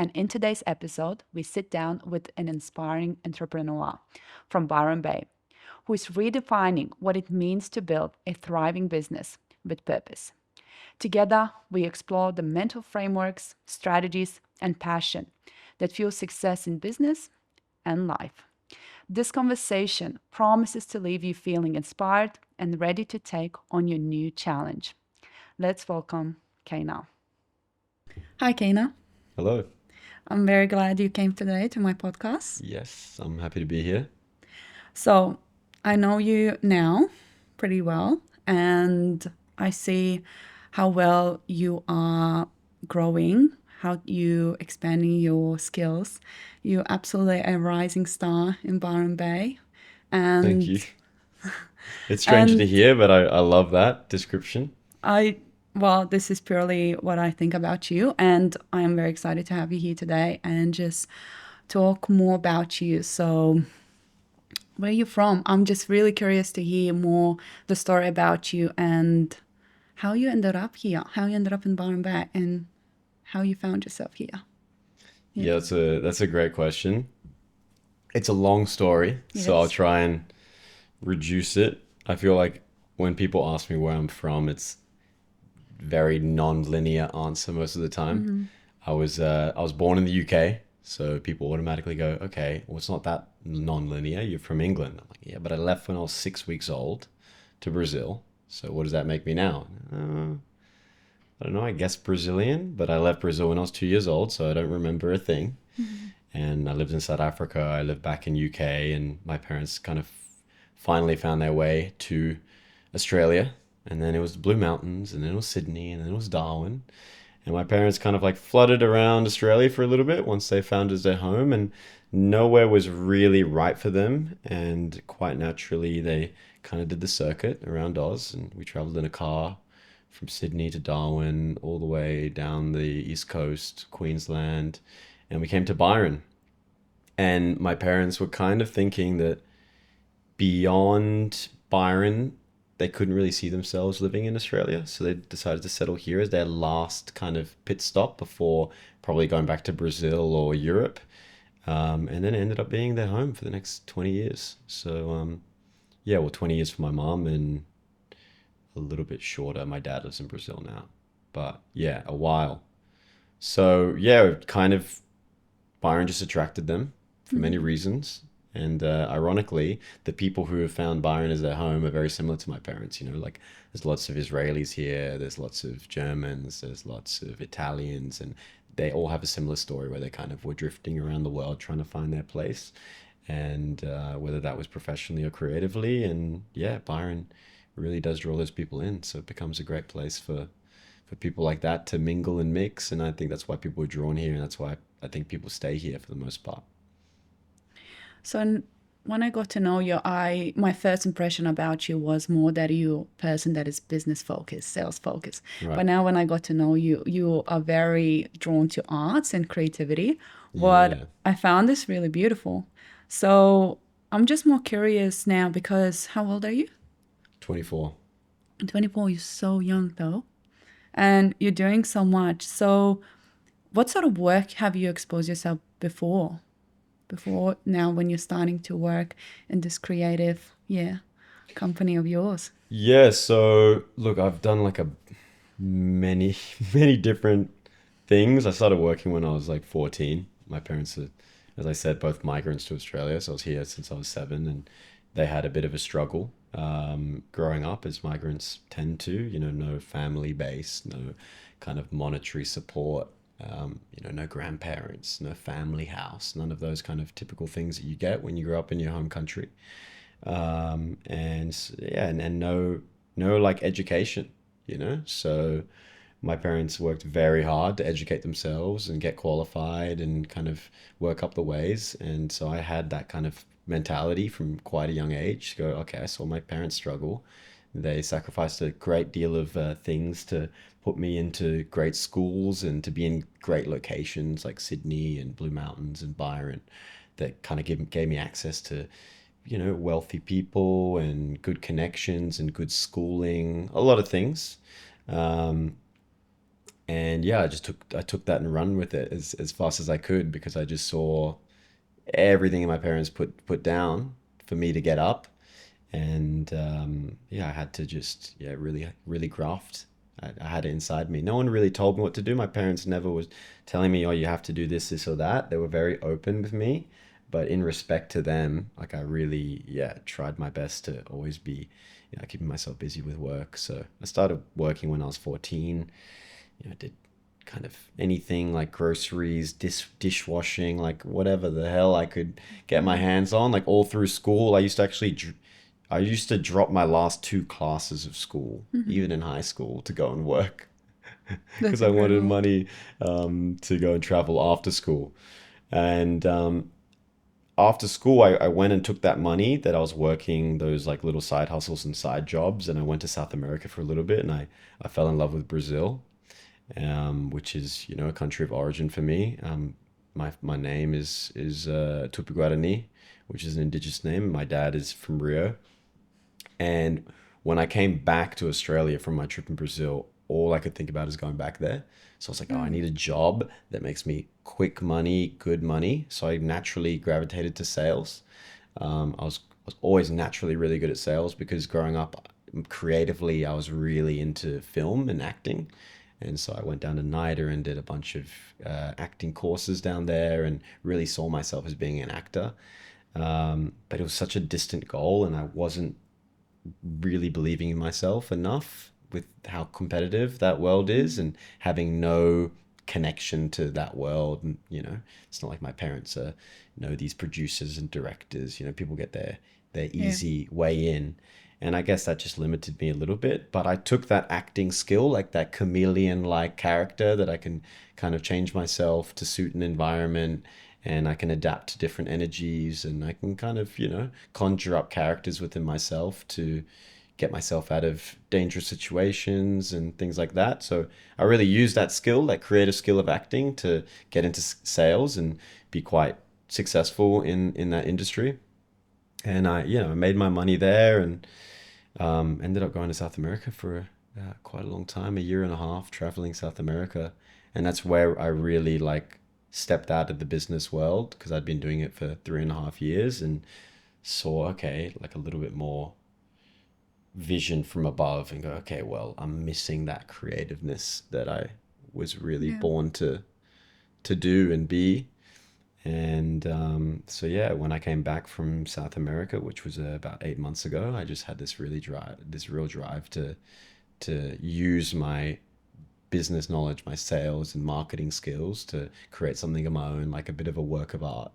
And in today's episode, we sit down with an inspiring entrepreneur from Byron Bay who is redefining what it means to build a thriving business with purpose. Together, we explore the mental frameworks, strategies, and passion that fuel success in business and life. This conversation promises to leave you feeling inspired and ready to take on your new challenge. Let's welcome Caina. Hi, Caina. Hello. I'm very glad you came today to my podcast. Yes, I'm happy to be here. So, I know you now pretty well, and I see how well you are growing, how you expanding your skills. You're absolutely a rising star in Byron Bay. Thank And you. It's strange to and hear, but I love that description. I well, this is purely what I think about you, and I am very excited to have you here today and just talk more about you. So, where are you from? I'm just really curious to hear more the story about you and how you ended up here, how you ended up in Byron Bay, and how you found yourself here. Yeah, Yeah, that's a great question. It's a long story, it so I'll is. try and reduce it. I feel like when people ask me where I'm from, it's very non-linear answer most of the time. Mm-hmm. I was born in the UK, so people automatically go, okay, well it's not that non-linear. You're from England. I'm like, yeah, but I left when I was 6 weeks old to Brazil. So what does that make me now? I don't know. I guess Brazilian, but I left Brazil when I was 2 years old, so I don't remember a thing. Mm-hmm. And I lived in South Africa. I lived back in UK, and my parents kind of finally found their way to Australia. And then it was the Blue Mountains, and then it was Sydney, and then it was Darwin. And my parents kind of like flooded around Australia for a little bit once they found us their home, and nowhere was really right for them. And quite naturally, they kind of did the circuit around Oz, and we traveled in a car from Sydney to Darwin, all the way down the east coast, Queensland, and we came to Byron. And my parents were kind of thinking that beyond Byron, they couldn't really see themselves living in Australia. So they decided to settle here as their last kind of pit stop before probably going back to Brazil or Europe. And then it ended up being their home for the next 20 years. So, yeah, well, 20 years for my mom and a little bit shorter. My dad lives in Brazil now. But yeah, a while. So, yeah, kind of Byron just attracted them for many Mm-hmm. reasons. And ironically, the people who have found Byron as their home are very similar to my parents. You know, like there's lots of Israelis here, there's lots of Germans, there's lots of Italians, and they all have a similar story where they kind of were drifting around the world trying to find their place. And whether that was professionally or creatively. And yeah, Byron really does draw those people in. So it becomes a great place for people like that to mingle and mix. And I think that's why people are drawn here. And that's why I think people stay here for the most part. When I got to know you, I my first impression about you was more that you a person that is business focused, sales focused. Right. But now when I got to know you, you are very drawn to arts and creativity. What Yeah. I found is really beautiful. So I'm just more curious now because how old are you? 24. 24, you're so young though. And you're doing so much. So what sort of work have you exposed yourself before now when you're starting to work in this creative, yeah, company of yours? Yeah. So look, I've done like a many, many different things. I started working when I was like 14. My parents are, as I said, both migrants to Australia. So I was here since I was 7, and they had a bit of a struggle growing up, as migrants tend to. No family base, no kind of monetary support. No grandparents, no family house, none of those kind of typical things that you get when you grow up in your home country. And yeah, and no like education, So my parents worked very hard to educate themselves and get qualified and kind of work up the ways. And so I had that kind of mentality from quite a young age to go, okay, I saw my parents struggle. They sacrificed a great deal of things to put me into great schools and to be in great locations like Sydney and Blue Mountains and Byron that kind of gave me access to, wealthy people and good connections and good schooling, a lot of things. Um, And yeah, I took that and run with it as fast as I could because I just saw everything my parents put down for me to get up. And yeah, I had to just yeah really graft. I had it inside me. No one really told me what to do. My parents never was telling me, oh, you have to do this or that. They were very open with me, but in respect to them, like I really yeah tried my best to always be keeping myself busy with work. So I started working when I was 14. I did kind of anything like groceries, dishwashing, like whatever the hell I could get my hands on. Like all through school, I used to drop my last two classes of school, Mhm. even in high school, to go and work That's because I wanted incredible. money to go and travel after school. And after school, I went and took that money that I was working those like little side hustles and side jobs, and I went to South America for a little bit, and I fell in love with Brazil, which is a country of origin for me. My name is Tupi Guarani, which is an indigenous name. My dad is from Rio, and when I came back to Australia from my trip in Brazil, all I could think about is going back there. So I was like, oh, I Mm. need a job that makes me quick money, good money. So I naturally gravitated to sales. I was always naturally really good at sales because growing up creatively, I was really into film and acting. And so I went down to NIDA and did a bunch of acting courses down there and really saw myself as being an actor. But it was such a distant goal, and I wasn't really believing in myself enough with how competitive that world is and having no connection to that world. And it's not like my parents know these producers and directors. People get their Yeah. easy way in, and I guess that just limited me a little bit. But I took that acting skill, like that chameleon like character that I can kind of change myself to suit an environment, and I can adapt to different energies, and I can kind of conjure up characters within myself to get myself out of dangerous situations and things like that. So I really use that skill, that creative skill of acting, to get into sales and be quite successful in that industry. And I made my money there, and ended up going to South America for quite a long time, a year and a half, traveling South America. And that's where I really like stepped out of the business world because I'd been doing it for 3.5 years and saw, okay, like a little bit more vision from above and go, okay, well, I'm missing that creativeness that I was really Yeah. born to do and be. And so yeah, when I came back from South America, which was about 8 months ago, I just had this real drive to use my business knowledge, my sales and marketing skills to create something of my own, like a bit of a work of art,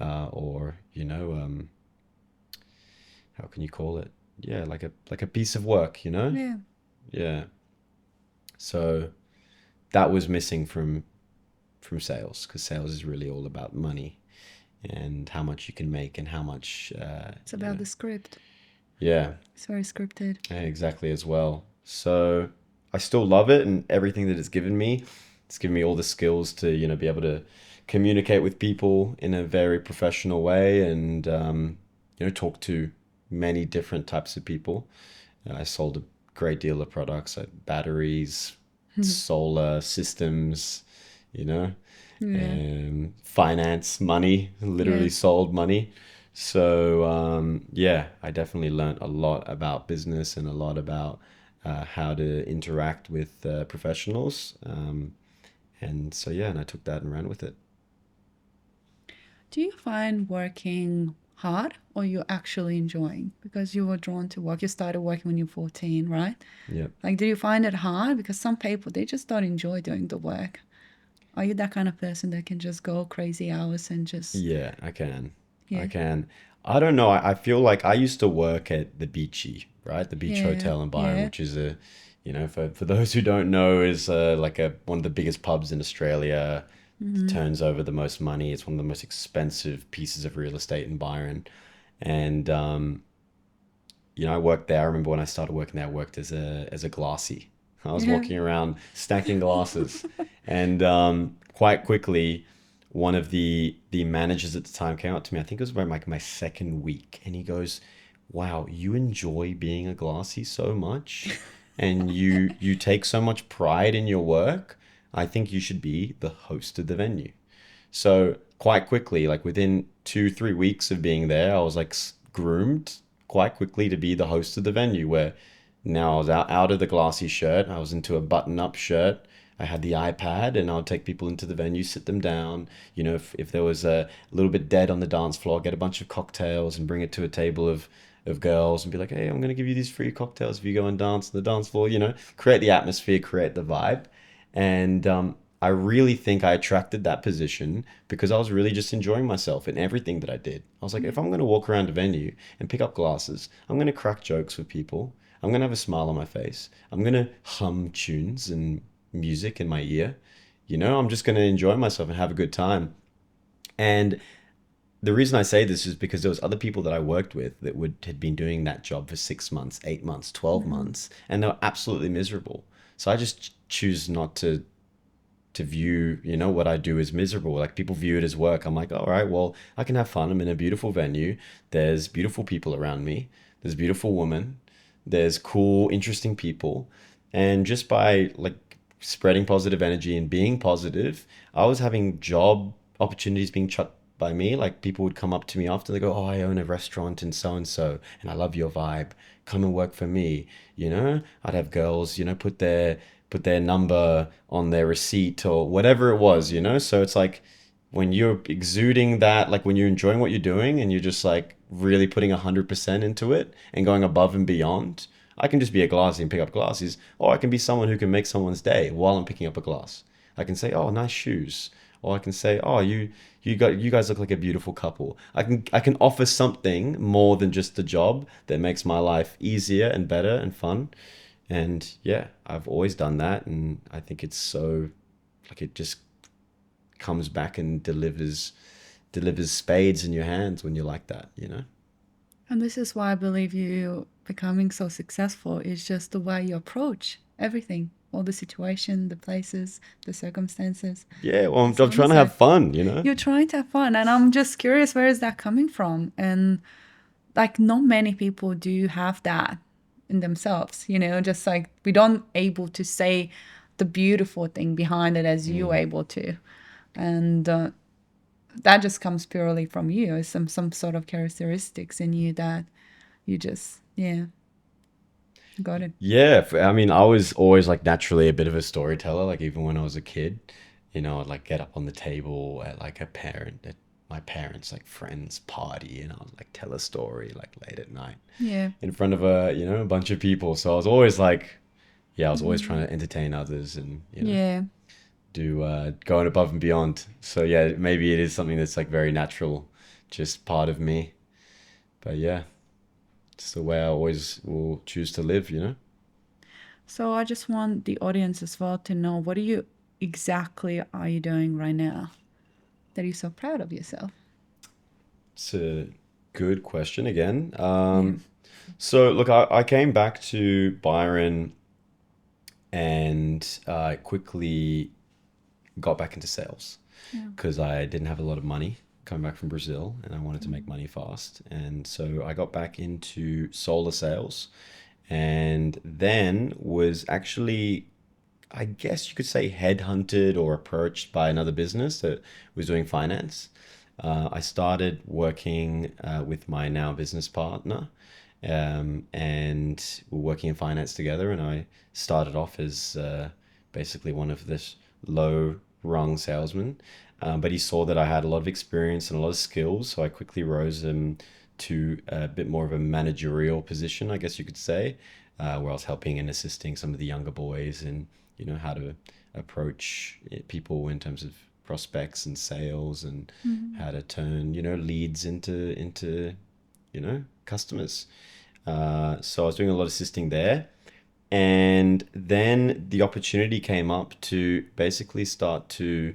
or how can you call it? Yeah, like a piece of work, Yeah. Yeah. So that was missing from sales because sales is really all about money and how much you can make and how much It's about the script. yeah, It's very scripted. exactly as well. So I still love it and everything that it's given me. It's given me all the skills to be able to communicate with people in a very professional way and talk to many different types of people. I sold a great deal of products like batteries, solar systems, you know, Yeah. finance, money, literally Yeah. sold money. So yeah, I definitely learned a lot about business and a lot about how to interact with professionals. And so yeah, and I took that and ran with it. Do you find working hard or you're actually enjoying? Because you were drawn to work. You started working when you were 14, right? Yeah. Like, do you find it hard? Because some people, they just don't enjoy doing the work. Are you that kind of person that can just go crazy hours and just, Yeah, I can. I yeah, can. I don't know. I feel like I used to work at the Beachy, right? The Beach yeah, Hotel in Byron, yeah, which is for those who don't know, is like one of the biggest pubs in Australia. mm-hmm, Turns over the most money. It's one of the most expensive pieces of real estate in Byron. And I worked there. I remember when I started working there, I worked as a glassy. I was yeah, walking around stacking glasses, and quite quickly, one of the managers at the time came up to me. I think it was about like my second week, and he goes, "Wow, you enjoy being a glassy so much, and you take so much pride in your work. I think you should be the host of the venue. So quite quickly, like within 2, 3 weeks of being there, I was like groomed quite quickly to be the host of the venue. Where now I was out of the glassy shirt, I was into a button-up shirt. I had the iPad, and I would take people into the venue, sit them down. If there was a little bit dead on the dance floor, get a bunch of cocktails and bring it to a table of girls and be like, hey, I'm going to give you these free cocktails if you go and dance on the dance floor, create the atmosphere, create the vibe. And I really think I attracted that position because I was really just enjoying myself in everything that I did. I was like, if I'm going to walk around a venue and pick up glasses, I'm going to crack jokes with people. I'm going to have a smile on my face. I'm going to hum tunes and music in my ear. I'm just going to enjoy myself and have a good time. And the reason I say this is because there was other people that I worked with that had been doing that job for 6 months, 8 months, 12 months, and they were absolutely miserable. So I just choose not to view, what I do as miserable. Like people view it as work. I'm like, all right, well, I can have fun. I'm in a beautiful venue. There's beautiful people around me. There's beautiful women. There's cool, interesting people. And just by like spreading positive energy and being positive, I was having job opportunities being chucked by me. Like people would come up to me after, they go, oh, I own a restaurant in so and I love your vibe, come and work for me. I'd have girls, put their number on their receipt or whatever it was. So it's like when you're exuding that, like when you're enjoying what you're doing and you're just like really putting 100% into it and going above and beyond. I can just be a glassy and pick up glasses, or I can be someone who can make someone's day while I'm picking up a glass. I can say, oh, nice shoes. Or I can say, oh, you guys look like a beautiful couple. I can offer something more than just the job that makes my life easier and better and fun. And yeah, I've always done that, and I think it's so like it just comes back and delivers spades in your hands when you're like that. And this is why I believe you becoming so successful is just the way you approach everything, all the situation, the places, the circumstances. Yeah, well, I'm It's trying almost to have like fun. you're trying to have fun. And I'm just curious, where is that coming from? And like, not many people do have that in themselves, just like we don't able to say the beautiful thing behind it as you able to. And that just comes purely from you, some sort of characteristics in you that you just, yeah, got it. Yeah, I mean, I was always like naturally a bit of a storyteller. Like even when I was a kid, I'd like get up on the table at like at my parents' like friends' party, and I would like tell a story like late at night Yeah. in front of a bunch of people. So I was always like, yeah, I was always trying to entertain others and Yeah. do going above and beyond. So yeah, maybe it is something that's like very natural, just part of me. But yeah, it's the way I always will choose to live. So I just want the audience as well to know, what are you exactly are you doing right now that you're so proud of yourself? It's a good question again. Yeah. So look, I came back to Byron and quickly got back into sales Yeah. because I didn't have a lot of money coming back from Brazil and I wanted to make money fast. And so I got back into solar sales and then was actually, I guess you could say, headhunted or approached by another business that was doing finance. I started working with my now business partner, and we're working in finance together. And I started off as basically one of this low rung salesmen, but he saw that I had a lot of experience and a lot of skills, so I quickly rose him to a bit more of a managerial position, I guess you could say, where I was helping and assisting some of the younger boys and how to approach people in terms of prospects and sales and how to turn leads into customers. So I was doing a lot of assisting there, and then the opportunity came up to basically start to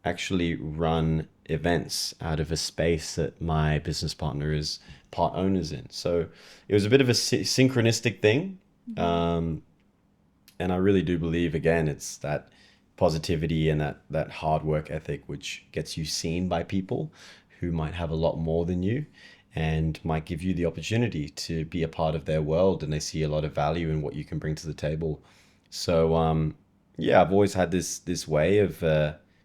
actually run events out of a space that my business partner is part owners in. So it was a bit of a synchronistic thing. And I really do believe, again, it's that positivity and that hard work ethic which gets you seen by people who might have a lot more than you and might give you the opportunity to be a part of their world, and they see a lot of value in what you can bring to the table. So yeah, I've always had this way of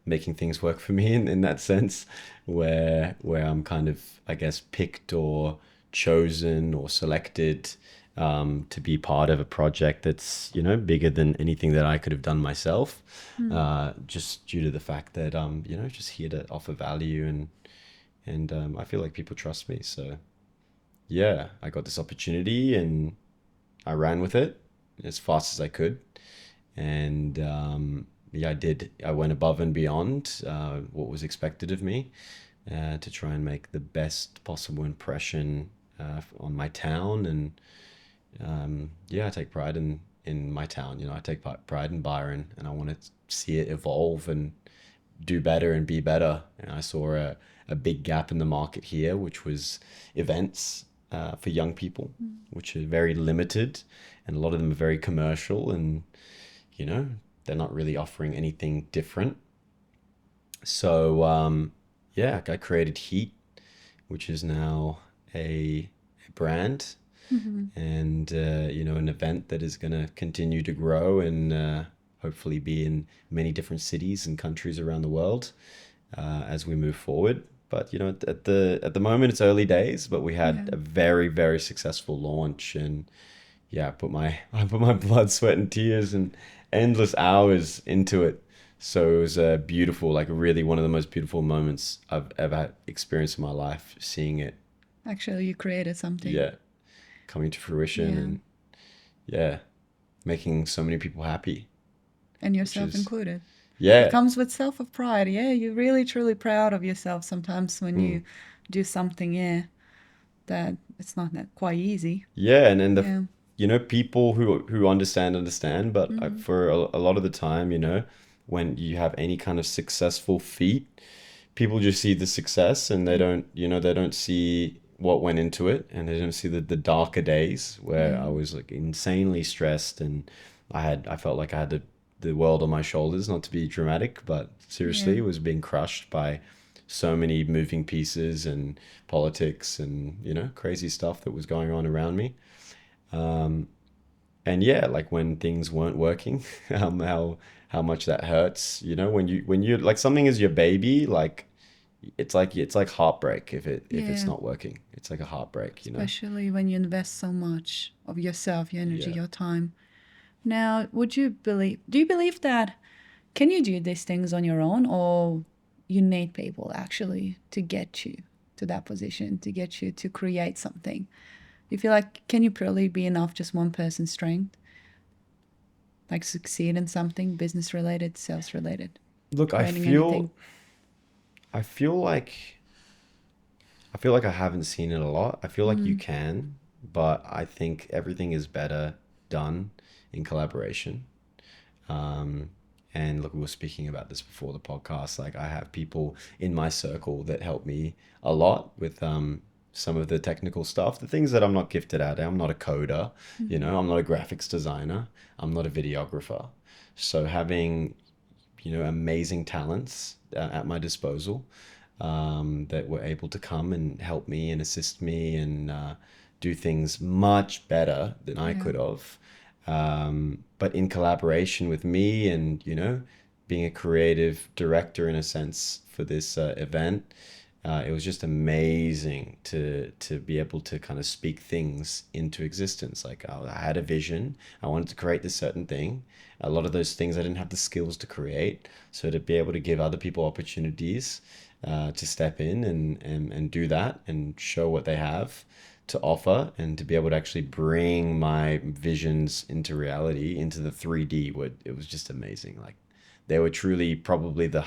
making things work for me in that sense, where I'm kind of, I guess, picked or chosen or selected to be part of a project that's, bigger than anything that I could have done myself, Mm. just due to the fact that just here to offer value, and I feel like people trust me. So yeah, I got this opportunity and I ran with it as fast as I could. And yeah, I did. I went above and beyond what was expected of me to try and make the best possible impression on my town. And yeah, I take pride in my town. I take pride in Byron, and I want to see it evolve and do better and be better. And I saw a big gap in the market here, which was events for young people, which are very limited, and a lot of them are very commercial, and you know they're not really offering anything different. So yeah, I created Heat, which is now a brand, Mm-hmm. and an event that is going to continue to grow and hopefully be in many different cities and countries around the world as we move forward. But at the moment it's early days, but we Yeah. had a very very successful launch, and yeah, I put my blood, sweat, and tears and endless hours into it. So it was a beautiful, like really one of the most beautiful moments I've ever experienced in my life, seeing it, Actually, you created something. yeah, coming to fruition, Yeah. and yeah, making so many people happy, And which yourself is, included. It yeah, comes with self of pride. Yeah, you're really truly proud of yourself sometimes when mm, you do something, yeah, that it's not that quite easy. yeah, and Yeah. people who understand, but Mm-hmm. for a lot of the time, when you have any kind of successful feat, people just see the success, and they don't see what went into it, and they don't see the darker days where Yeah. I was like insanely stressed, and I felt like I had the world on my shoulders, not to be dramatic, but Yeah. seriously, was being crushed by so many moving pieces and politics and crazy stuff that was going on around me. And yeah, like when things weren't working, how much that hurts, when you like something is your baby, like it's like heartbreak if it's Yeah. not working. It's like a heartbreak. Especially when you invest so much of yourself, your energy, Yeah. your time. Now, do you believe that can you do these things on your own, or you need people actually to get you to that position, to get you to create something? You feel like, can you purely be enough just one person's strength? Like succeed in something business related, sales related, Look, I creating feel anything? I feel like I feel like I haven't seen it a lot. I feel like you Mm, can, but I think everything is better done in collaboration. Um, and look, we were speaking about this before the podcast. Like, I have people in my circle that help me a lot with some of the technical stuff, the things that I'm not gifted at. I'm not a coder, mm, I'm not a graphics designer, I'm not a videographer. So having, amazing talents at my disposal that were able to come and help me and assist me and do things much better than I yeah, could have. But in collaboration with me and, being a creative director in a sense for this event, it was just amazing to be able to kind of speak things into existence. Like I had a vision, I wanted to create this certain thing. A lot of those things I didn't have the skills to create, so to be able to give other people opportunities to step in and do that and show what they have to offer, and to be able to actually bring my visions into reality, into the 3D, it was just amazing. Like they were truly probably the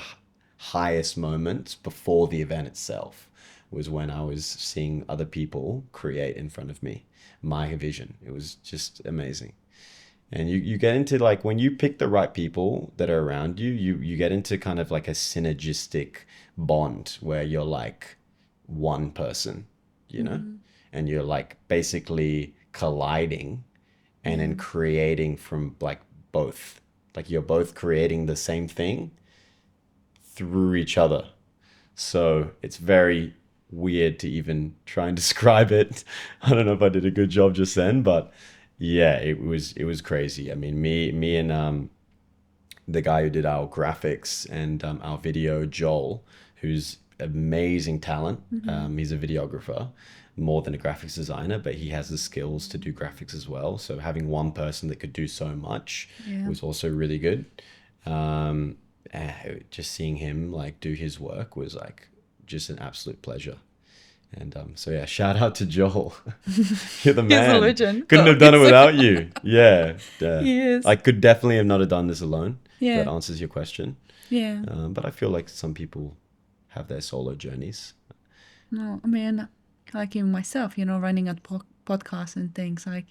highest moments before the event itself, was when I was seeing other people create in front of me my vision. It was just amazing. And you get into, like, when you pick the right people that are around you, you get into kind of like a synergistic bond where you're like one person, you know? mm, And you're like basically colliding and yeah, then creating from like both. Like you're both creating the same thing through each other. So it's very weird to even try and describe it. I don't know if I did a good job just then, but yeah, it was crazy. I mean, me and the guy who did our graphics and our video, Joel, who's amazing talent. He's a videographer more than a graphics designer, but he has the skills to do graphics as well. So having one person that could do so much Yeah. was also really good. Um, just seeing him like do his work was like just an absolute pleasure. And so yeah, shout out to Joel. You're the He's a man. legend. Couldn't have done it without you. Yeah. He is. I could definitely have not have done this alone. If Yeah. that answers your question. Yeah. But I feel like some people have their solo journeys. No, I mean, like even myself, running a podcast and things, like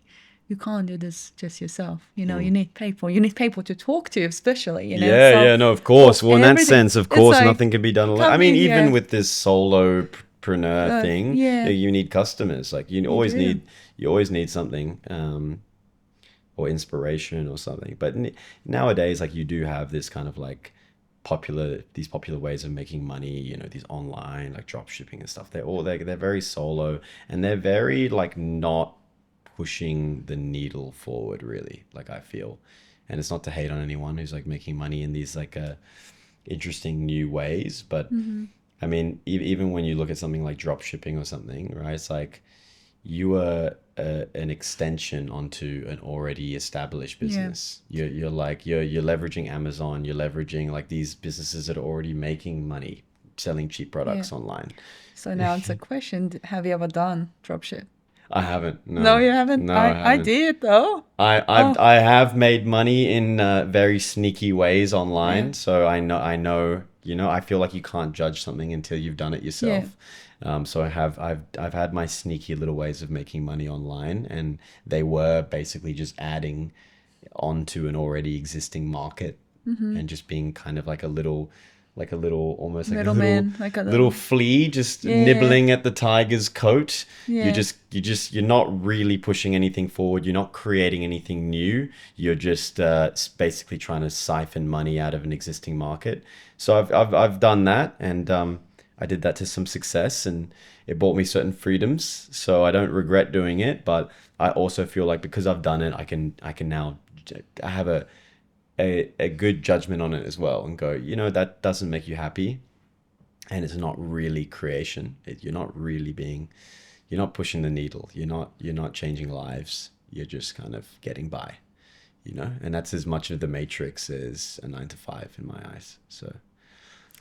you can't do this just yourself. You need people. You need people to talk to, especially. Yeah, So yeah, no, of course. Well, in that everything- sense, of it's course, like nothing can be done alone. I mean, coming, even yeah. with this solopreneur thing, yeah. you need customers. Like you always do. need something, or inspiration or something. But nowadays, like you do have this kind of like these popular ways of making money. These online like drop shipping and stuff. They're very solo, and they're very like not pushing the needle forward really, like I feel. And it's not to hate on anyone who's like making money in these like interesting new ways, but I mean even when you look at something like drop shipping or something, right, it's like you are an extension onto an already established business. You're leveraging Amazon, you're leveraging like these businesses that are already making money selling cheap products online. So now it's a question: have you ever done dropship? I haven't. No, you haven't. No, I haven't. did though. I have made money in very sneaky ways online, Yeah. so I know. I feel like you can't judge something until you've done it yourself. So I've had my sneaky little ways of making money online, and they were basically just adding onto an already existing market and just being kind of like a little almost like a Middleman, like a little flea just Yeah. nibbling at the tiger's coat. Yeah. You're not really pushing anything forward. You're not creating anything new. You're just basically trying to siphon money out of an existing market. So I've done that, and I did that to some success, and it brought me certain freedoms. So I don't regret doing it, but I also feel like because I've done it, I can now I have a good judgment on it as well, and go, that doesn't make you happy, and it's not really creation. You're not pushing the needle. You're not changing lives. You're just kind of getting by, and that's as much of the matrix as a 9 to 5 in my eyes. So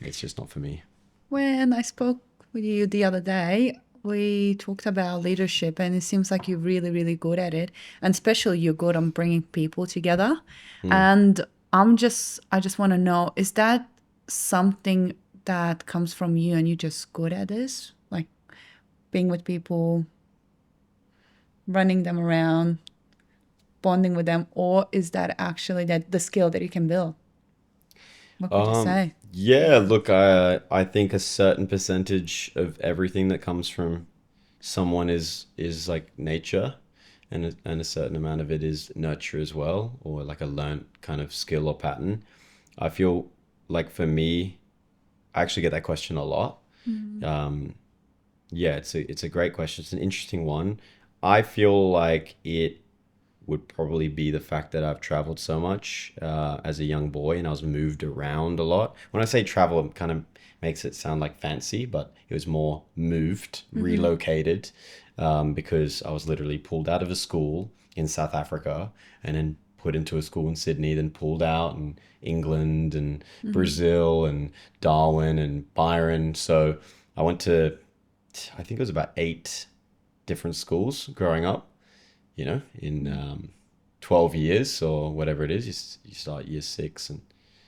it's just not for me. When I spoke with you the other day, we talked about leadership, and it seems like you're really, really good at it, and especially you're good on bringing people together. And I just want to know, is that something that comes from you, and you're just good at this, like being with people, running them around, bonding with them, or is that actually the skill that you can build? What would you say? Yeah, look, I think a certain percentage of everything that comes from someone is like nature, and a certain amount of it is nurture as well, or like a learned kind of skill or pattern. I feel like for me, I actually get that question a lot. Yeah, it's a great question. It's an interesting one. I feel like it would probably be the fact that I've traveled so much as a young boy, and I was moved around a lot. When I say travel, it kind of makes it sound like fancy, but it was more moved, relocated, because I was literally pulled out of a school in South Africa and then put into a school in Sydney, then pulled out in England and Brazil and Darwin and Byron. So I went to, I think it was about 8 different schools growing up. In 12 years or whatever it is, you start year 6, and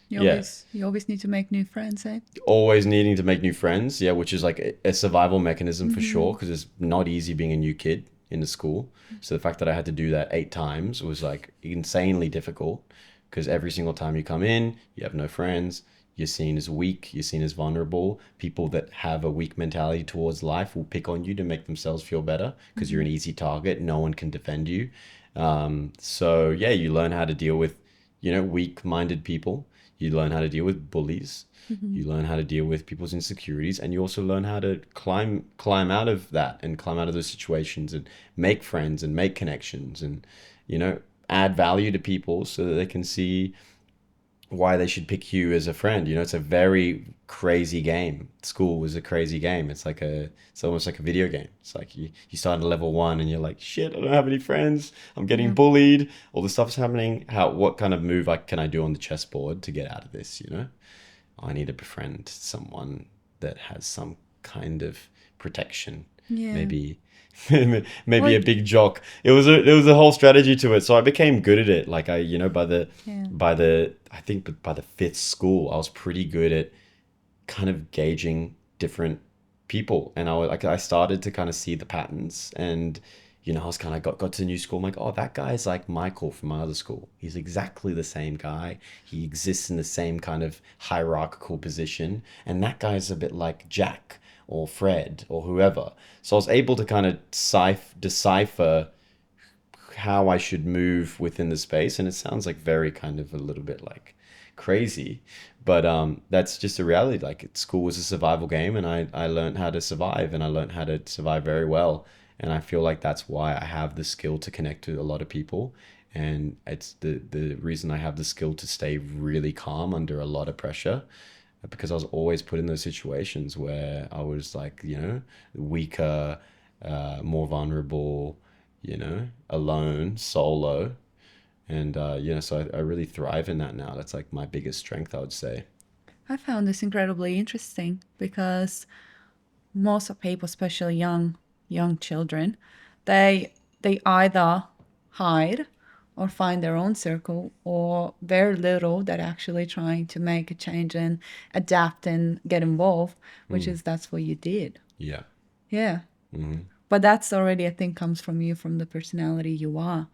You always need to make new friends, eh? always needing to make new friends. Yeah, which is like a survival mechanism for sure, because it's not easy being a new kid in the school. So the fact that I had to do that 8 times was like insanely difficult, because every single time you come in, you have no friends. You're seen as weak, you're seen as vulnerable. People that have a weak mentality towards life will pick on you to make themselves feel better, because you're an easy target. No one can defend you. So yeah, you learn how to deal with, weak-minded people. You learn how to deal with bullies. You learn how to deal with people's insecurities, and you also learn how to climb out of that and climb out of those situations and make friends and make connections and, add value to people so that they can see why they should pick you as a friend. You know, it's a very crazy game. School was a crazy game. It's almost like a video game. It's like you start at level one and you're like, shit, I don't have any friends. I'm getting Yeah. bullied. All this stuff's happening. What kind of move can I do on the chessboard to get out of this? You know, I need to befriend someone that has some kind of protection. Yeah. Maybe maybe a Like, big jock. It was a whole strategy to it. So I became good at it. Like by the yeah. I think by the fifth school, I was pretty good at kind of gauging different people, and I started to kind of see the patterns, and I was kind of got to a new school. I'm like, oh, that guy's like Michael from my other school. He's exactly the same guy. He exists in the same kind of hierarchical position, and that guy's a bit like Jack or Fred or whoever. So I was able to kind of decipher how I should move within the space. And it sounds like very kind of a little bit like crazy, but that's just a reality. Like school was a survival game, and I learned how to survive, and I learned how to survive very well. And I feel like that's why I have the skill to connect to a lot of people. And it's the reason I have the skill to stay really calm under a lot of pressure, because I was always put in those situations where I was like, weaker, more vulnerable, alone, solo. And, so I really thrive in that now. That's like my biggest strength, I would say. I found this incredibly interesting because most of people, especially young children, they either hide or find their own circle, or very little that actually trying to make a change and adapt and get involved, which Mm, is that's what you did. yeah. Yeah. Hmm. But that's already, I think, comes from you, from the personality you are.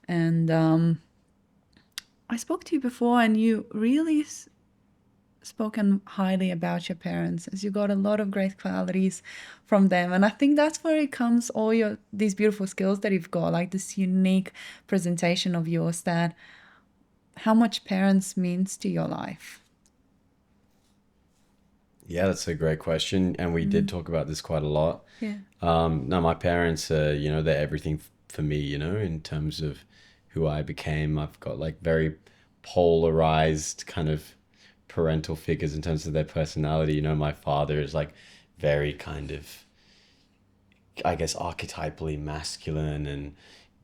And I spoke to you before, and you really spoken highly about your parents, as you got a lot of great qualities from them. And I think that's where it comes, all your these beautiful skills that you've got, like this unique presentation of yours, that how much parents means to your life. Yeah, that's a great question. And we did Mm. talk about this quite a lot. Yeah. No, my parents, they're everything for me, in terms of who I became. I've got like very polarized kind of parental figures in terms of their personality. My father is like very kind of, I guess, archetypally masculine and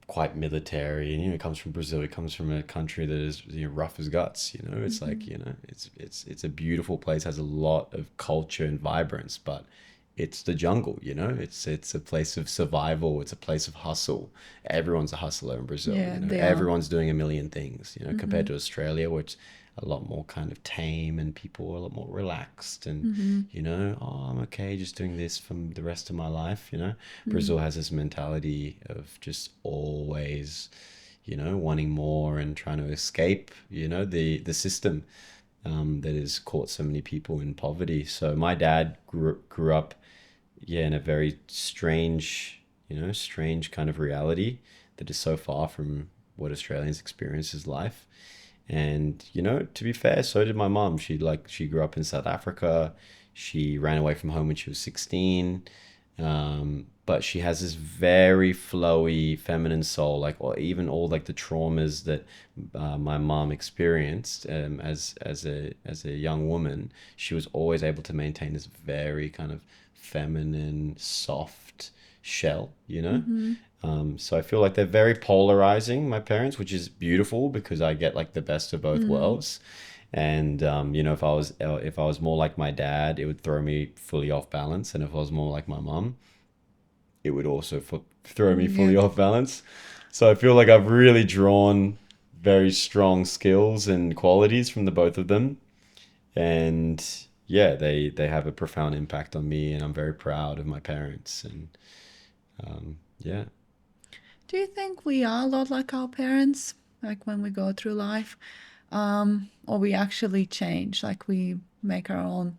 quite military. And, he comes from Brazil. He comes from a country that is, rough as guts. It's like, Hmm. it's a beautiful place, has a lot of culture and vibrance, but it's the jungle. It's a place of survival. It's a place of hustle. Everyone's a hustler in Brazil. Yeah, they are. Everyone's doing a million things, compared Hmm. to Australia, which a lot more kind of tame, and people are a lot more relaxed, and Hmm. oh, I'm okay just doing this for the rest of my life. Hmm. Brazil has this mentality of just always, wanting more and trying to escape, the system, that has caught so many people in poverty. So my dad grew up, yeah, in a very strange kind of reality that is so far from what Australians experience as life. And, to be fair, so did my mom. She grew up in South Africa. She ran away from home when she was 16. But she has this very flowy feminine soul, like, or even all like the traumas that my mom experienced, as a young woman. She was always able to maintain this very kind of feminine, soft shell, Hmm. So I feel like they're very polarizing, my parents, which is beautiful because I get like the best of both Hmm. worlds. And if I was more like my dad, it would throw me fully off balance, and if I was more like my mom, it would also throw me Yeah. fully off balance. So I feel like I've really drawn very strong skills and qualities from the both of them, and yeah, they have a profound impact on me, and I'm very proud of my parents, and yeah. Do you think we are a lot like our parents, like when we go through life, or we actually change, like we make our own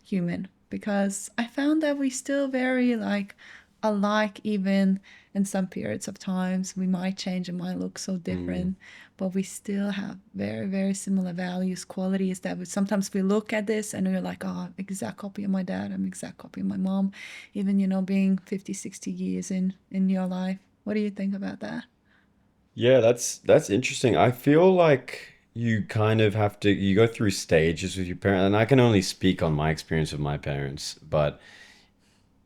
human? Because I found that we still very like alike, even in some periods of times we might change and might look so Mm. different, but we still have very similar values, qualities that sometimes we look at this and we're like, oh, exact copy of my dad, I'm exact copy of my mom, even being 50, 60 years in your life. What do you think about that? Yeah, that's interesting. I feel like, you kind of have to, you go through stages with your parents, and I can only speak on my experience with my parents, but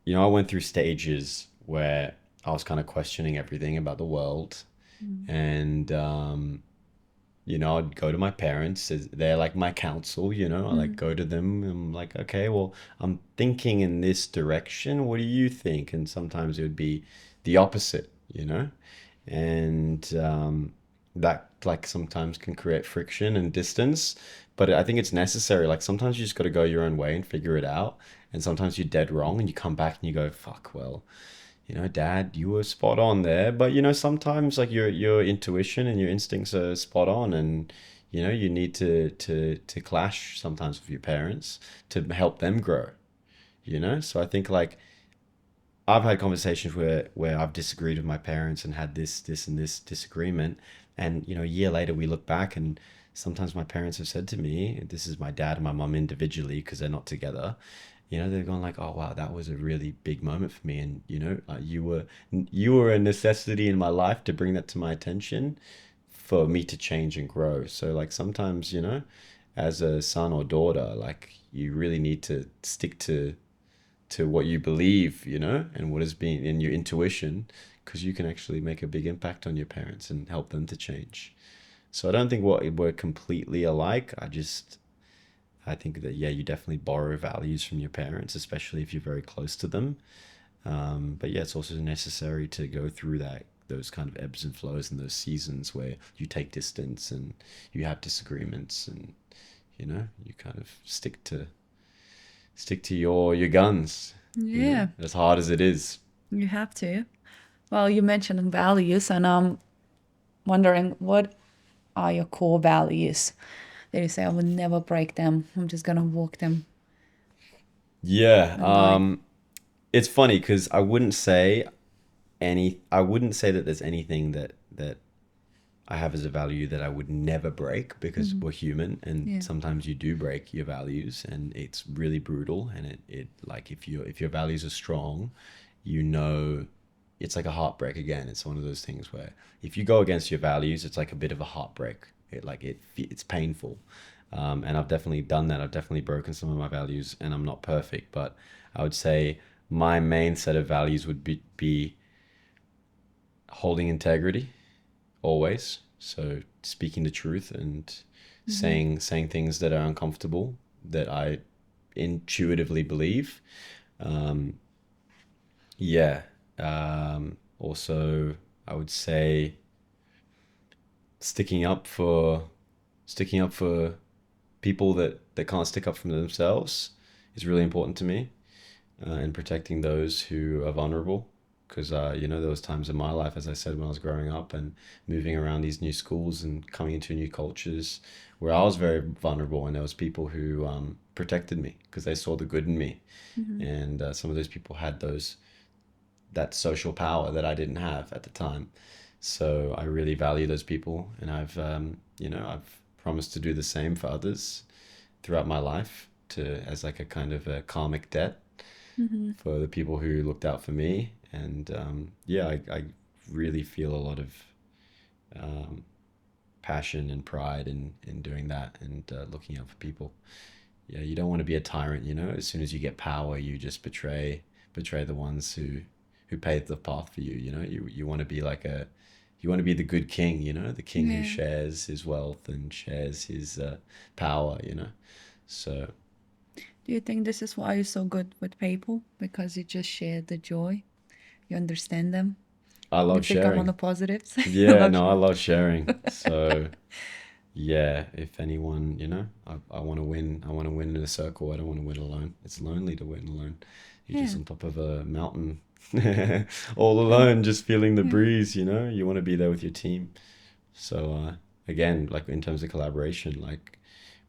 I went through stages where I was kind of questioning everything about the world, Mm. and I'd go to my parents. They're like my counsel, I like Mm. go to them. I'm like, okay, well, I'm thinking in this direction. What do you think? And sometimes it would be the opposite. And that like sometimes can create friction and distance. But I think it's necessary. Like sometimes you just got to go your own way and figure it out. And sometimes you're dead wrong and you come back and you go, fuck, well, Dad, you were spot on there. But sometimes like your intuition and your instincts are spot on, and you need to clash sometimes with your parents to help them grow. So I think like I've had conversations where I've disagreed with my parents and had this and this disagreement, and a year later we look back and sometimes my parents have said to me, this is my dad and my mum individually because they're not together. They've gone like, oh wow, that was a really big moment for me, and you were a necessity in my life to bring that to my attention for me to change and grow. So like sometimes as a son or daughter, like you really need to stick to what you believe, and what has been in your intuition, because you can actually make a big impact on your parents and help them to change. So I don't think we're completely alike. I think that yeah, you definitely borrow values from your parents, especially if you're very close to them. But yeah, it's also necessary to go through those kind of ebbs and flows and those seasons where you take distance and you have disagreements, and you kind of stick to your guns, Yeah, as hard as it is. you have to. Well, you mentioned values, and I'm wondering what are your core values that you say I will never break them. I'm just gonna walk them Yeah, and die. it's funny because I wouldn't say that there's anything that I have as a value that I would never break, because Hmm. we're human and Yeah. sometimes you do break your values and it's really brutal, and it like if your values are strong, you know it's like a heartbreak again. It's one of those things where if you go against your values, it's like a bit of a heartbreak. It's painful. And I've definitely done that. I've definitely broken some of my values, and I'm not perfect, but I would say my main set of values would be holding integrity always. So speaking the truth and Hmm. saying things that are uncomfortable that I intuitively believe. Um, yeah. Also, I would say sticking up for sticking up for people that can't stick up for themselves is really important to me, and protecting those who are vulnerable. Because there was times in my life, as I said, when I was growing up and moving around these new schools and coming into new cultures, where I was very vulnerable, and there was people who protected me because they saw the good in me, Hmm. and some of those people had that social power that I didn't have at the time. So I really value those people, and I've promised to do the same for others throughout my life, to as like a kind of a karmic debt Hmm. for the people who looked out for me. And yeah, I really feel a lot of um, passion and pride in doing that, and looking out for people. Yeah, you don't want to be a tyrant. As soon as you get power, you just betray the ones who paved the path for you. You want to be like you want to be the good king. The king who Yeah. shares his wealth and shares his power. So Do you think this is why you're so good with people? Because you just share the joy, you understand them, I you love pick up on sharing. the positives. I Yeah, love no, I sharing. love sharing. So yeah, if anyone, I want to win. I want to win in a circle. I don't want to win alone. It's lonely to win alone. You're just Yeah. on top of a mountain, all And alone, just feeling the yeah. breeze. You want to be there with your team. So again, like in terms of collaboration, like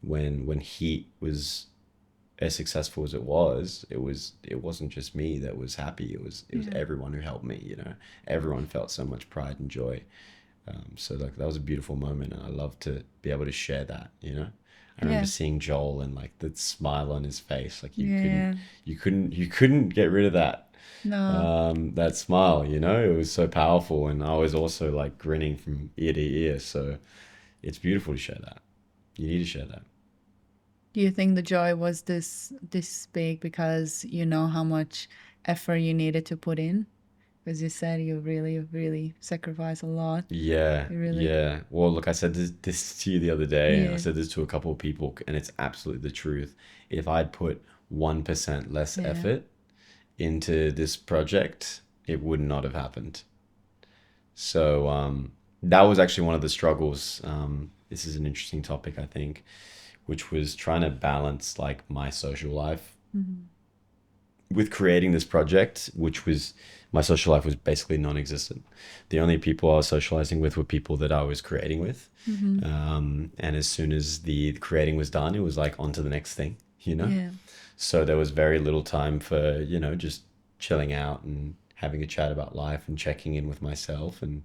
when Heat was as successful as it wasn't just me that was happy. It was Yeah. everyone who helped me. Everyone felt so much pride and joy. So like that was a beautiful moment, and I love to be able to share that. I remember Yeah. seeing Joel and like the smile on his face, like Yeah. you couldn't get rid of No. that smile. It was so powerful, and I was also like grinning from ear to ear. So it's beautiful to share that. You need to share that. Do you think the joy was this big because you know how much effort you needed to put in? Because you said you really, really sacrificed a lot. Yeah, You really, yeah. Well, look, I said this to you the other day, and I yeah, said this to a couple of people, and it's absolutely the truth. If I'd put 1% less yeah. effort into this project, it would not have happened. So that was actually one of the struggles. This is an interesting topic, I think, which was trying to balance like my social life Mm-hmm. with creating this project, which was my social life was basically non-existent. The only people I was socializing with were people that I was creating with. Mm-hmm. And as soon as the creating was done, it was like on to the next thing, you know? Yeah. So there was very little time for, just chilling out and having a chat about life and checking in with myself and,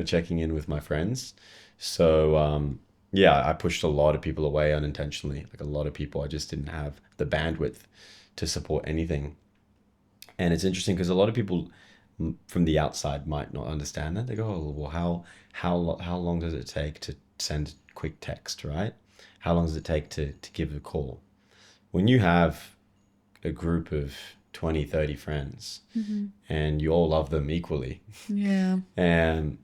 checking in with my friends. So, yeah, I pushed a lot of people away unintentionally. Like a lot of people, I just didn't have the bandwidth to support anything. And it's interesting because a lot of people from the outside might not understand that. They go, "Oh, well, how long does it take to send a quick text, right? How long does it take to give a call?" When you have a group of 20, 30 friends Mm-hmm. and you all love them equally, Yeah. and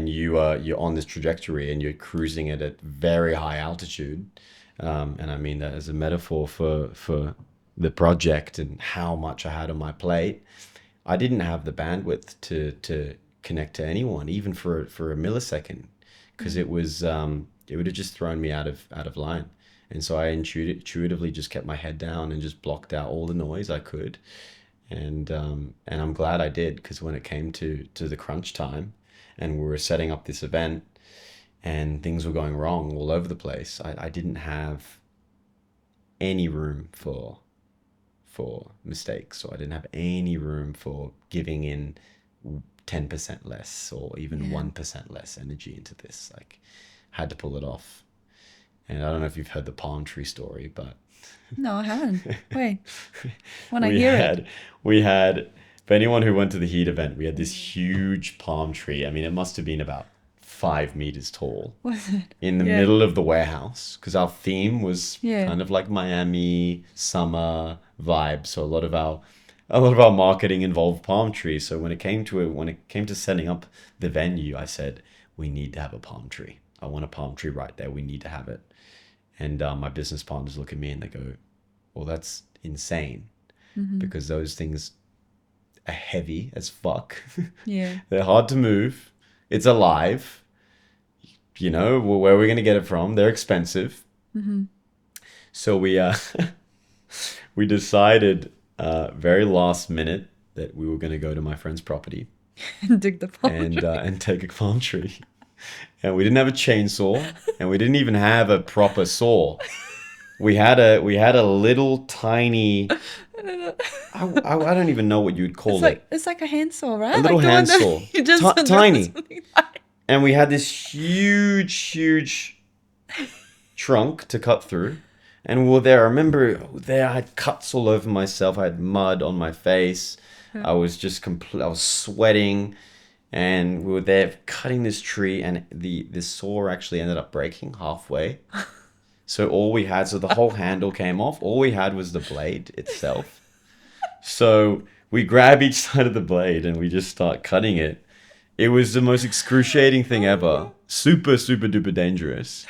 you're on this trajectory and you're cruising it at very high altitude, and I mean that as a metaphor for the project and how much I had on my plate. I didn't have the bandwidth to connect to anyone, even for a millisecond, because Mm-hmm. it would have just thrown me out of line. And so I intuitively just kept my head down and just blocked out all the noise I could. And I'm glad I did, because when it came to the crunch time, and we were setting up this event, and things were going wrong all over the place, I didn't have any room for mistakes. So I didn't have any room for giving in 10% less or even Yeah. 1% less energy into this. Like, had to pull it off. And I don't know if you've heard the palm tree story, but No, I haven't. Wait, when I we hear it. had we had for anyone who went to the heat event, we had this huge palm tree. I mean, it must have been about 5 meters tall Was it? in the Yeah. middle of the warehouse, because our theme was Yeah. kind of like Miami summer vibe. So a lot of our marketing involved palm trees. So when it came to setting up the venue, I said, we need to have a palm tree. I want a palm tree right there. We need to have it. And my business partners look at me and they go, well, that's insane, Mm-hmm. because those things are heavy as fuck. Yeah. They're hard to move. It's alive. Where are we going to get it from? They're expensive. Mm-hmm. So we decided very last minute that we were going to go to my friend's property Dig the palm tree. and take a palm tree. And we didn't have a chainsaw, and we didn't even have a proper saw. We had a little tiny, I don't even know what you'd call it. It's like a handsaw, right? A little Like the one that handsaw. you just Tiny. something. And we had this huge trunk to cut through. And we were there. I remember there I had cuts all over myself. I had mud on my face. I was just I was sweating. And we were there cutting this tree, and the saw actually ended up breaking halfway. So the whole handle came off. All we had was the blade itself. So we grab each side of the blade and we just start cutting it. It was the most excruciating thing ever. Super, super duper dangerous.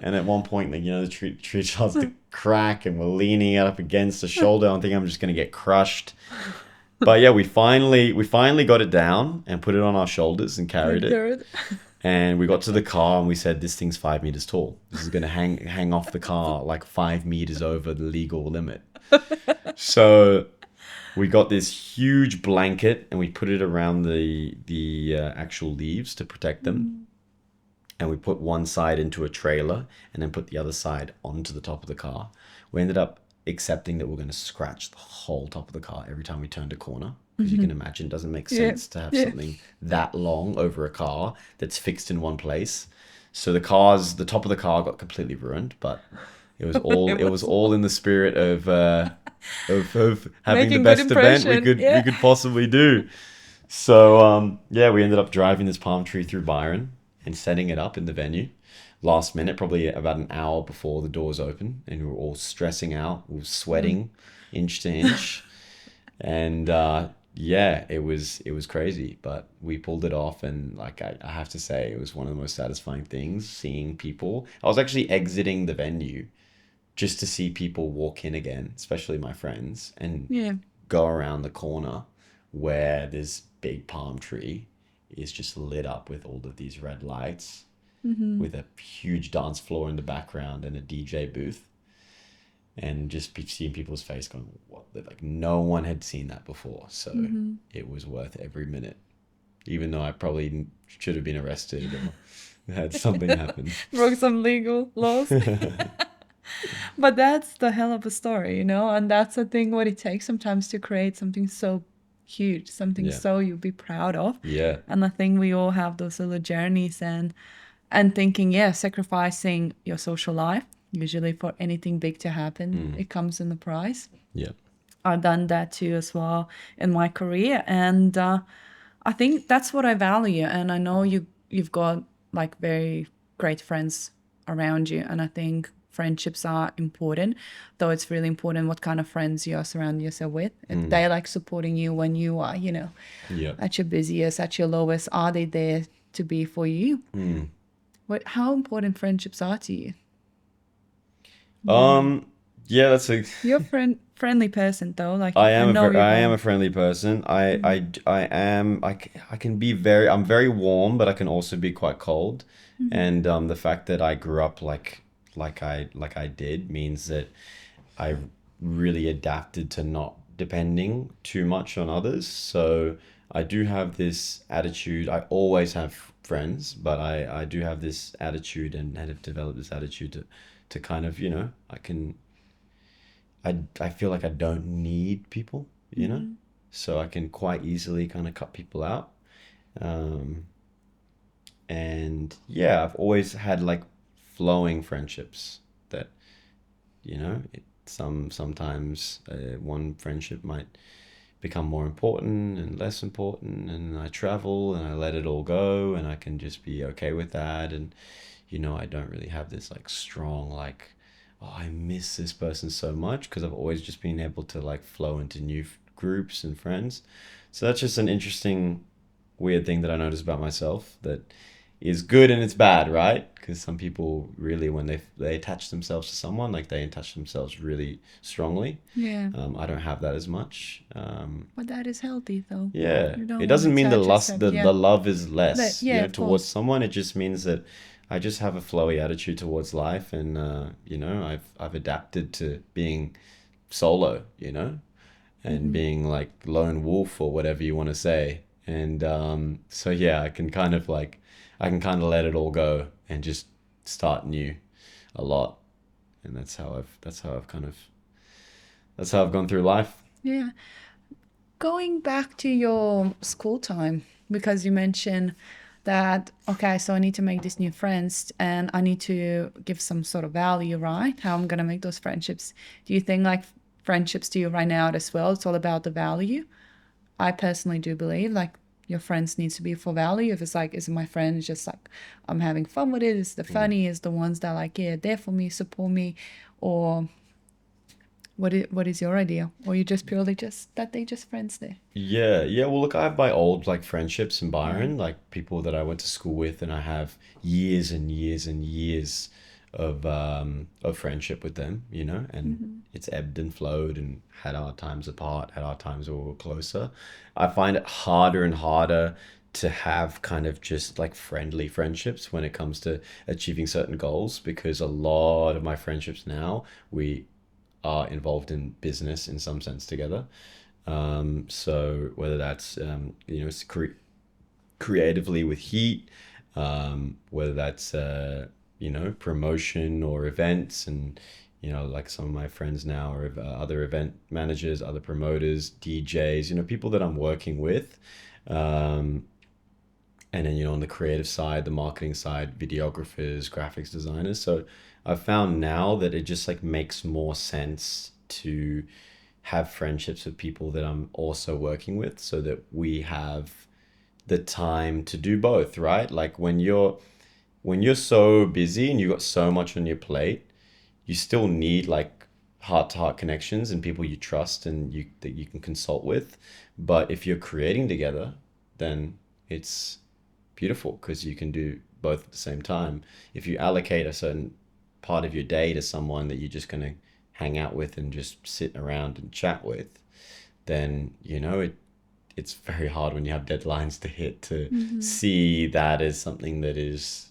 And at one point, the tree starts to crack, and we're leaning up against the shoulder. I'm thinking I'm just going to get crushed. But yeah, we finally got it down and put it on our shoulders and carried it. And we got to the car and we said, this thing's 5 meters tall. This is going to hang off the car like 5 meters over the legal limit. So we got this huge blanket and we put it around the actual leaves to protect them. And we put one side into a trailer and then put the other side onto the top of the car. We ended up accepting that we're going to scratch the whole top of the car every time we turned a corner. Because you can imagine, it doesn't make sense to have something that long over a car that's fixed in one place. So the top of the car got completely ruined, but it was all in the spirit of having the Making good best event we impression. could possibly do. So yeah, we ended up driving this palm tree through Byron and setting it up in the venue. last minute, probably about an hour before the doors open, and we were all stressing out, we were Mm. sweating inch to inch, and yeah, it was crazy, but we pulled it off, and like I have to say, it was one of the most satisfying things seeing people. I was actually exiting the venue just to see people walk in again, especially my friends, and Yeah. go around the corner where this big palm tree is just lit up with all of these red lights, Mm-hmm. with a huge dance floor in the background and a DJ booth, and just be seeing people's face going, what? Like no one had seen that before. So Mm-hmm. it was worth every minute, even though I probably should have been arrested or had something happen. Broke some legal laws. But that's the hell of a story, you know? And that's the thing what it takes sometimes to create something so huge, something Yeah. so you'll be proud of. Yeah. And I think we all have those little journeys and thinking, yeah, sacrificing your social life, usually for anything big to happen, it comes in the price. Yeah. I've done that too as well in my career, and I think that's what I value. And I know you've got like very great friends around you, and I think friendships are important. Though it's really important what kind of friends you are surrounding yourself with. If they like supporting you when you are, Yeah. at your busiest, at your lowest, are they there to be for you? How important friendships are to you? Yeah, that's a You're a friendly person though. Like I I am know you're I am going. a friendly person. I can be I'm very warm, but I can also be quite cold. And the fact that I grew up like I did means that I really adapted to not depending too much on others. So I do have this attitude. I always have friends, but I do have this attitude and have developed this attitude to kind of, I feel like I don't need people, so I can quite easily kind of cut people out. Um, and yeah, I've always had like flowing friendships that, sometimes one friendship might become more important and less important, and I travel and I let it all go, and I can just be okay with that. And I don't really have this like strong like, oh, I miss this person so much, because I've always just been able to like flow into new groups and friends. So that's just an interesting weird thing that I notice about myself, that is good and it's bad, right? Because some people really, when they attach themselves to someone, like they attach themselves really strongly. Yeah. I don't have that as much. But that is healthy though. Yeah, You it don't want to doesn't mean the attach lust, yourself. the Yeah. love is But less, yeah, of towards course. someone. It just means that I just have a flowy attitude towards life, and I've adapted to being solo, and Hmm. being like lone wolf or whatever you want to say. And so yeah, I can kind of let it all go and just start new a lot. And that's how I've gone through life. Yeah. Going back to your school time, because you mentioned that, okay, so I need to make these new friends and I need to give some sort of value, right? How I'm going to make those friendships. Do you think like friendships to you right now as well? It's all about the value. I personally do believe like your friends needs to be for value. If it's like, is my friend just like I'm having fun with it? Is the Mm. funny? Is the ones that like, yeah, there for me, support me, or what is your idea? Or you just purely just that they just friends there? Yeah, yeah. Well, look, I have my old like friendships in Yeah. Byron, like people that I went to school with, and I have years and years and years of friendship with them, and Hmm. it's ebbed and flowed, and had our times apart, had our times where we were closer. I find it harder and harder to have kind of just like friendly friendships when it comes to achieving certain goals, because a lot of my friendships now, we are involved in business in some sense together. So whether that's creatively with heat, whether that's promotion or events, and like some of my friends now are other event managers, other promoters, DJs, people that I'm working with. Um, and then on the creative side, the marketing side, videographers, graphics designers. So I've found now that it just like makes more sense to have friendships with people that I'm also working with, so that we have the time to do both, right? Like when you're so busy and you've got so much on your plate, you still need like heart to heart connections and people you trust and you that you can consult with. But if you're creating together, then it's beautiful because you can do both at the same time. If you allocate a certain part of your day to someone that you're just going to hang out with and just sit around and chat with, then it's very hard when you have deadlines to hit to Mm-hmm. see that as something that is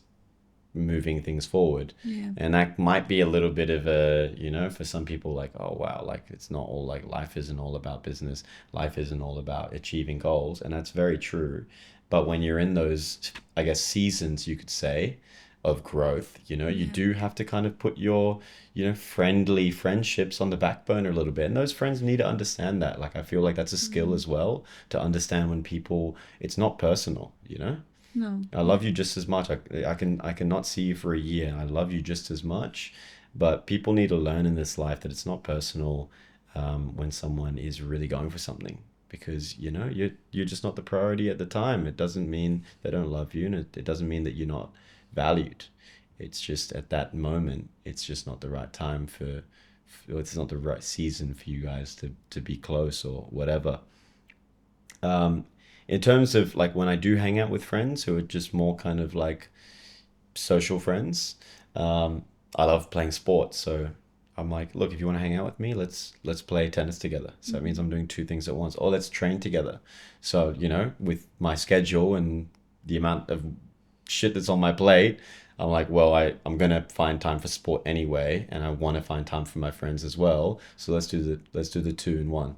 moving things forward. Yeah. And that might be a little bit of a, for some people, like, oh wow, like it's not all like life isn't all about business, life isn't all about achieving goals, and that's very true. But when you're in those, I guess, seasons, you could say, of growth, you Yeah. do have to kind of put your, friendly friendships on the back burner a little bit. And those friends need to understand that. Like, I feel like that's a skill Mm. as well, to understand when people, it's not personal. No. I love Yeah. you just as much. I can not see you for a year. I love you just as much. But people need to learn in this life that it's not personal, when someone is really going for something, because you're just not the priority at the time. It doesn't mean they don't love you, and it doesn't mean that you're not valued. It's just at that moment, it's just not the right time it's not the right season for you guys to be close or whatever. Um, in terms of like when I do hang out with friends who are just more kind of like social friends, um, I love playing sports. So I'm like, look, if you want to hang out with me, let's play tennis together. So that means I'm Mm. doing two things at once. Or let's train together. So, with my schedule and the amount of shit that's on my plate, I'm like, well, I'm gonna find time for sport anyway, and I want to find time for my friends as well. So let's do the two in one,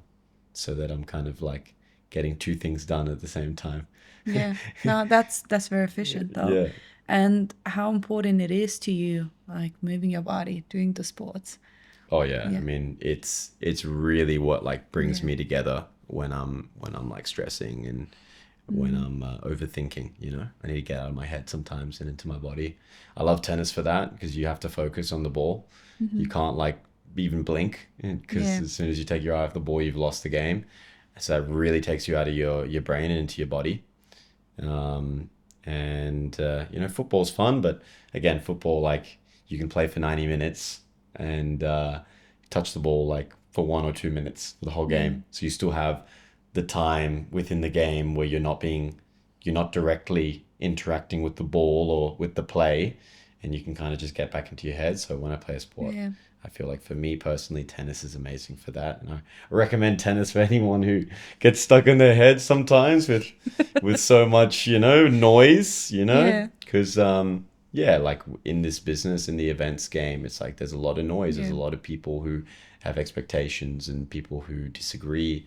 so that I'm kind of like getting two things done at the same time. Yeah. No, that's very efficient though. Yeah. And how important it is to you, like moving your body, doing the sports. Oh yeah. I Yeah. mean, it's really what like brings Yeah. me together when I'm like stressing and when Mm. I'm overthinking. I need to get out of my head sometimes and into my body. I love tennis for that because you have to focus on the ball. You Mm-hmm. can't like even blink because Yeah. as soon as you take your eye off the ball, you've lost the game. So that really takes you out of your brain and into your body. Um, and football's fun, but again, football, like, you can play for 90 minutes and touch the ball like for 1 or 2 minutes for the whole Yeah. game. So you still have the time within the game where you're not directly interacting with the ball or with the play, and you can kind of just get back into your head. So when I play a sport, Yeah. I feel like for me personally, tennis is amazing for that, and I recommend tennis for anyone who gets stuck in their head sometimes with so much noise, Yeah. because yeah, like in this business, in the events game, it's like there's a lot of noise. There's Yeah. a lot of people who have expectations and people who disagree,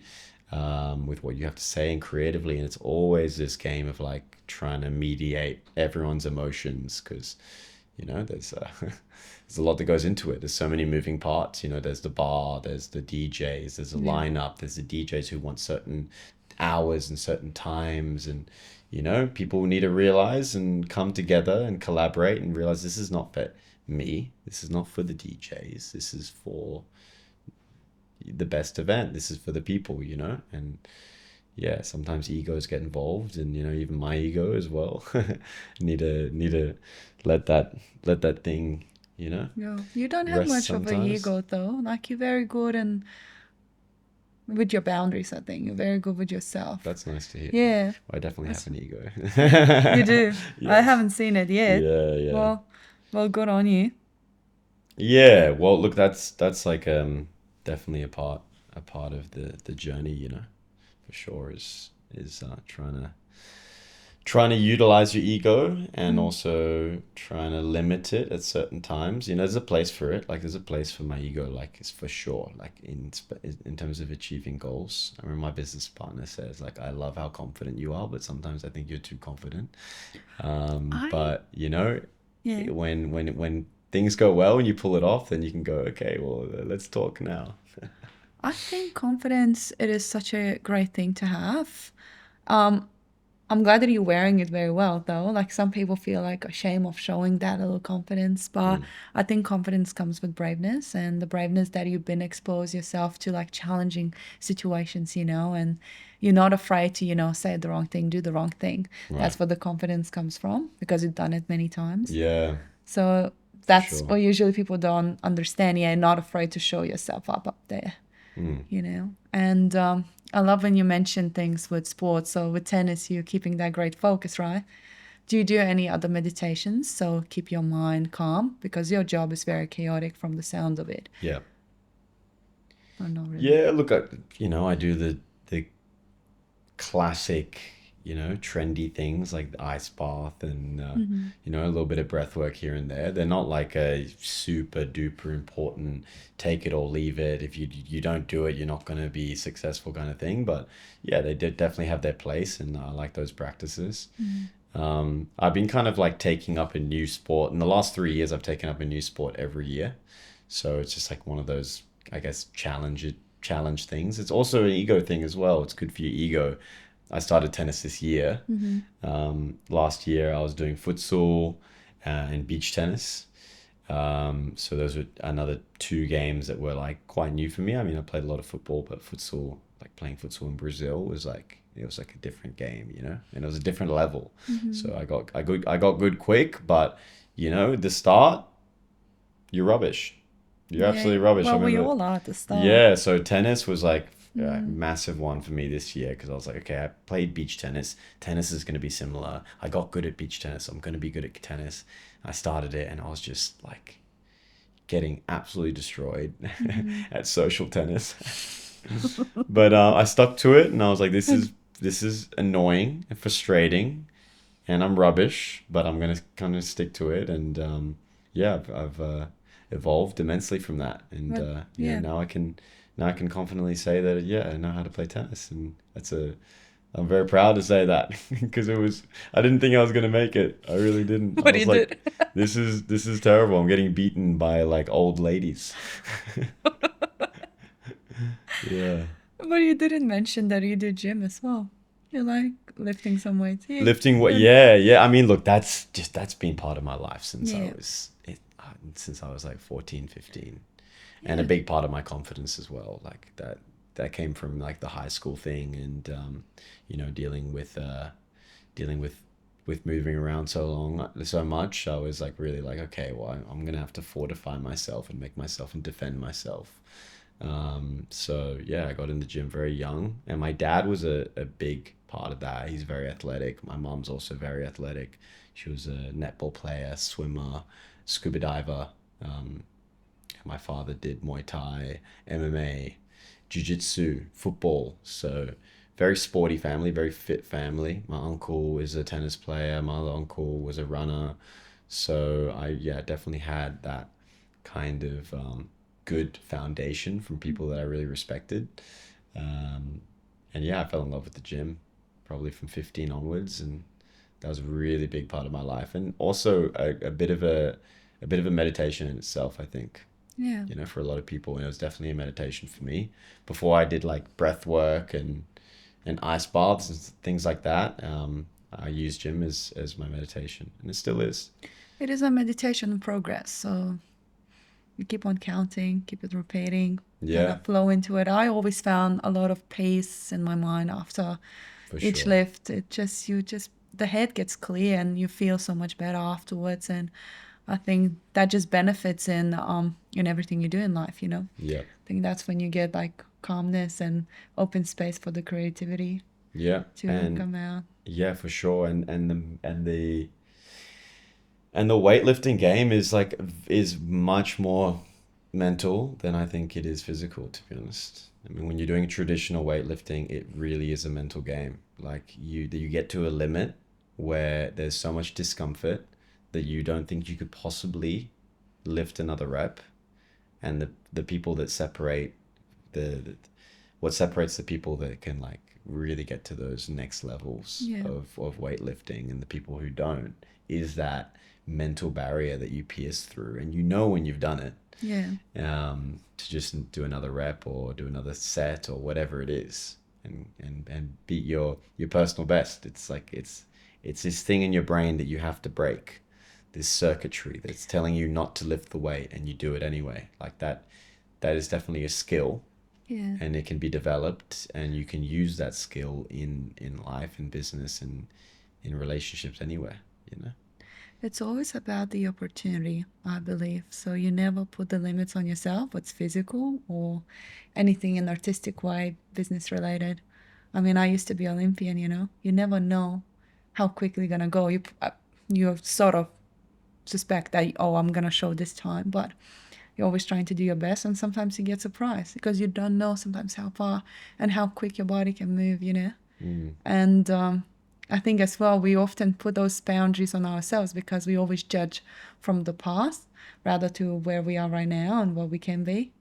with what you have to say and creatively, and it's always this game of like trying to mediate everyone's emotions because there's there's a lot that goes into it. There's so many moving parts. There's the bar, there's the DJs, there's a Yeah. lineup, there's the DJs who want certain hours and certain times, and people need to realize and come together and collaborate and realize this is not for me. This is not for the DJs. This is for the best event. This is for the people. And yeah, sometimes egos get involved, and even my ego as well. Need to let that thing Yeah. You don't have rest much of a sometimes. ego though. Like you're very good and with your boundaries, I think. You're very good with yourself. That's nice to hear. Yeah. I definitely That's have an ego. you do. I Yeah. haven't seen it yet. Yeah, yeah. Well, well, good on you. Yeah, well, look, that's like definitely a part of the journey, for sure, is trying to utilize your ego and Mm. also trying to limit it at certain times. There's a place for it. Like there's a place for my ego, like it's for sure. Like in terms of achieving goals. I remember my business partner says like, I love how confident you are, but sometimes I think you're too confident. I But yeah. when things go well and you pull it off, then you can go, okay, well, let's talk now. I think confidence it is such a great thing to have. Um, I'm glad that you're wearing it very well, though. Like some people feel like ashamed of showing that little confidence, but Mm, I think confidence comes with braveness, and the braveness that you've been exposed yourself to like challenging situations, and you're not afraid to, say the wrong thing, do the wrong thing. right. That's where the confidence comes from because you've done it many times. Yeah, So for that's sure. what usually people don't understand. Yeah, not afraid to show yourself up there. Mm. And I love when you mention things with sports. So with tennis, you're keeping that great focus, right? Do you do any other meditations? So keep your mind calm because your job is very chaotic from the sound of it. Yeah. Or not really. Yeah, look, I do the classic, trendy things like the ice bath and Mm-hmm. a little bit of breath work here and there. They're not like a super duper important take it or leave it. If you don't do it, you're not going to be successful kind of thing. But yeah, they did definitely have their place, and I like those practices. Mm-hmm. I've been kind of like taking up a new sport. In the last 3 years, I've taken up a new sport every year. So it's just like one of those, I guess, challenge things. It's also an ego thing as well. It's good for your ego. I started tennis this year. Mm-hmm. Last year, I was doing futsal and beach tennis. So those were another two games that were like quite new for me. I mean, I played a lot of football, but futsal, like playing futsal in Brazil, was like it was like a different game, and it was a different level. Mm-hmm. So I got good quick, but the start, you're rubbish. You're Yeah. absolutely rubbish. I Well, we remember. all are at the start. Yeah, so tennis was like a Mm. massive one for me this year because I was like, okay, I played beach tennis. Tennis is going to be similar. I got good at beach tennis. I'm going to be good at tennis. I started it and I was just like getting absolutely destroyed Mm-hmm. at social tennis. But I stuck to it and I was like, this is annoying and frustrating and I'm rubbish, but I'm gonna kind of stick to it. And yeah, I've evolved immensely from that. And But yeah. now I can confidently say that yeah, I know how to play tennis, and I'm very proud to say that because I didn't think I was gonna make it. I really didn't. I But was you like, did. this is terrible. I'm getting beaten by like old ladies. Yeah. But you didn't mention that you do gym as well. You like lifting some weights. Yeah. Lifting what? Good. Yeah, yeah. I mean, look, that's been part of my life Yeah. since I was like 14, 15, and a Yeah. big part of my confidence as well. Like that came from like the high school thing, and dealing with moving around so much. I was like really like, okay, well, I'm gonna have to fortify myself and make myself and defend myself. So yeah, I got in the gym very young, and my dad was a big part of that. He's very athletic. My mom's also very athletic. She was a netball player, swimmer, scuba diver. Um, my father did Muay Thai, MMA, Jiu-Jitsu, football. So very sporty family, very fit family. My uncle is a tennis player. My other uncle was a runner. So I yeah definitely had that kind of good foundation from people that I really respected. Um, and yeah, I fell in love with the gym probably from 15 onwards, and that was a really big part of my life, and also a bit of a meditation in itself. I think Yeah. for a lot of people, and it was definitely a meditation for me. Before I did like breath work and ice baths and things like that. I use gym as my meditation, and it still is. It is a meditation in progress. So you keep on counting, keep it repeating, kind Yeah, of flow into it. I always found a lot of peace in my mind after for each sure. lift. The head gets clear and you feel so much better afterwards. And I think that just benefits in everything you do in life. Yeah, I think that's when you get like calmness and open space for the creativity yeah, to and come out. yeah, for sure. And the weightlifting game is much more mental than I think it is physical, to be honest. I mean, when you're doing traditional weightlifting, it really is a mental game. Like you get to a limit where there's so much discomfort that you don't think you could possibly lift another rep, and the people that separate the what separates the people that can like really get to those next levels Yeah. of weightlifting and the people who don't is that mental barrier that you pierce through, and when you've done it, Yeah. to just do another rep or do another set or whatever it is. and beat your personal best. It's like it's this thing in your brain that you have to break, this circuitry that's telling you not to lift the weight and you do it anyway. Like that is definitely a skill, Yeah. and it can be developed, and you can use that skill in life, in business, and in relationships anywhere, you know. It's always about the opportunity, I believe. So you never put the limits on yourself, what's physical or anything in artistic way, business related. I mean, I used to be Olympian, you know. You never know how quickly you're gonna go. You sort of suspect that, oh, I'm gonna show this time, but you're always trying to do your best, and sometimes you get surprised because you don't know sometimes how far and how quick your body can move, you know. Mm. And I think as well, we often put those boundaries on ourselves because we always judge from the past rather to where we are right now and what we can be.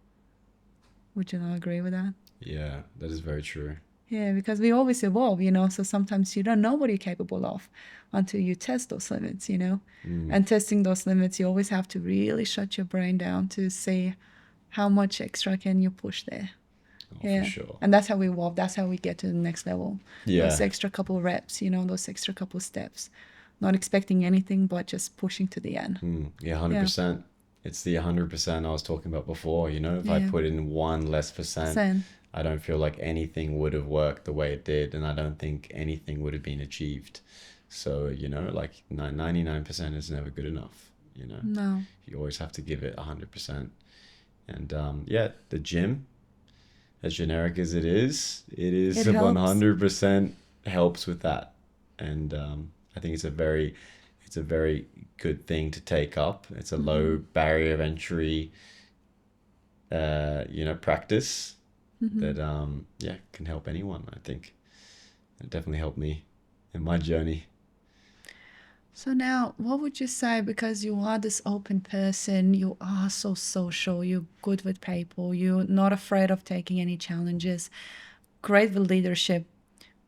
Would you not agree with that? Yeah, that is very true. Yeah, because we always evolve, you know, so sometimes you don't know what you're capable of until you test those limits, you know. Mm. And testing those limits, you always have to really shut your brain down to see how much extra can you push there. Oh, for Yeah. sure. And that's how we evolve. That's how we get to the next level. Those Yeah. extra couple reps, you know, those extra couple steps. Not expecting anything, but just pushing to the end. Yeah, Yeah. 100%. It's the 100% I was talking about before. You know, if I Yeah. put in one less percent, Same. I don't feel like anything would have worked the way it did, and I don't think anything would have been achieved. So, you know, like 99% is never good enough. You know, No. you always have to give it 100%. And yeah, the gym, as generic as it is It helps. 100% helps with that. And I think it's a very good thing to take up. It's a low barrier of entry, you know, practice that yeah, can help anyone. I think it definitely helped me in my journey. So now, what would you say? Because you are this open person, you are so social, you're good with people, you're not afraid of taking any challenges, great with leadership.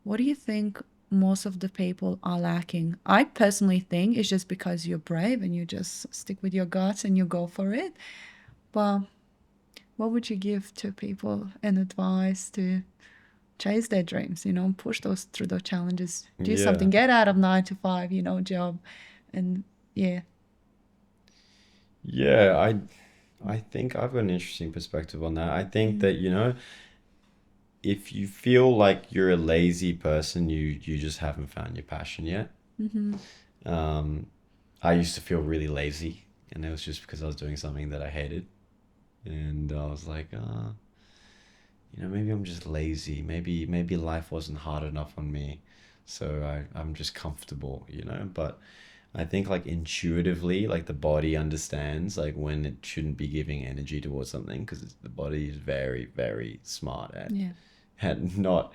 What do you think most of the people are lacking? I personally think it's just because you're brave and you just stick with your guts and you go for it. But what would you give to people and advice to chase their dreams, you know, push those through those challenges, do Yeah. something, get out of 9 to 5, you know, job and yeah. Yeah, I think I've got an interesting perspective on that. I think Mm. that, you know, if you feel like you're a lazy person, you just haven't found your passion yet. Mm-hmm. Um, I used to feel really lazy, and it was just because I was doing something that I hated, and I was like, you know, maybe I'm just lazy. Maybe life wasn't hard enough on me, so I'm just comfortable, you know. But I think like intuitively, like the body understands like when it shouldn't be giving energy towards something because the body is very, very smart Yeah. at not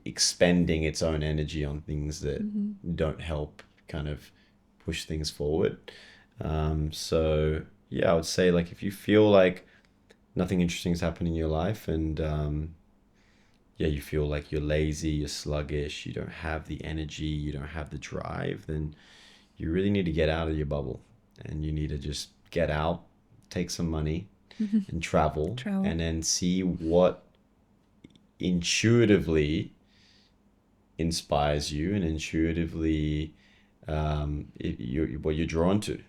expending its own energy on things that Mm-hmm. don't help kind of push things forward. So yeah, I would say like if you feel like nothing interesting is happening in your life, and yeah, you feel like you're lazy, you're sluggish, you don't have the energy, you don't have the drive, then you really need to get out of your bubble, and you need to just get out, take some money, and travel, Travel. and then see what intuitively inspires you and intuitively what you're drawn to.